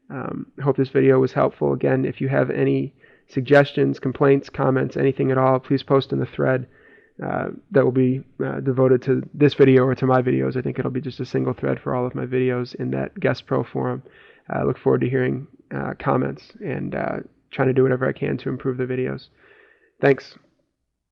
I hope this video was helpful. Again, if you have any suggestions, complaints, comments, anything at all, please post in the thread that will be devoted to this video or to my videos. I think it'll be just a single thread for all of my videos in that Guest Pro forum. I look forward to hearing comments and trying to do whatever I can to improve the videos. Thanks.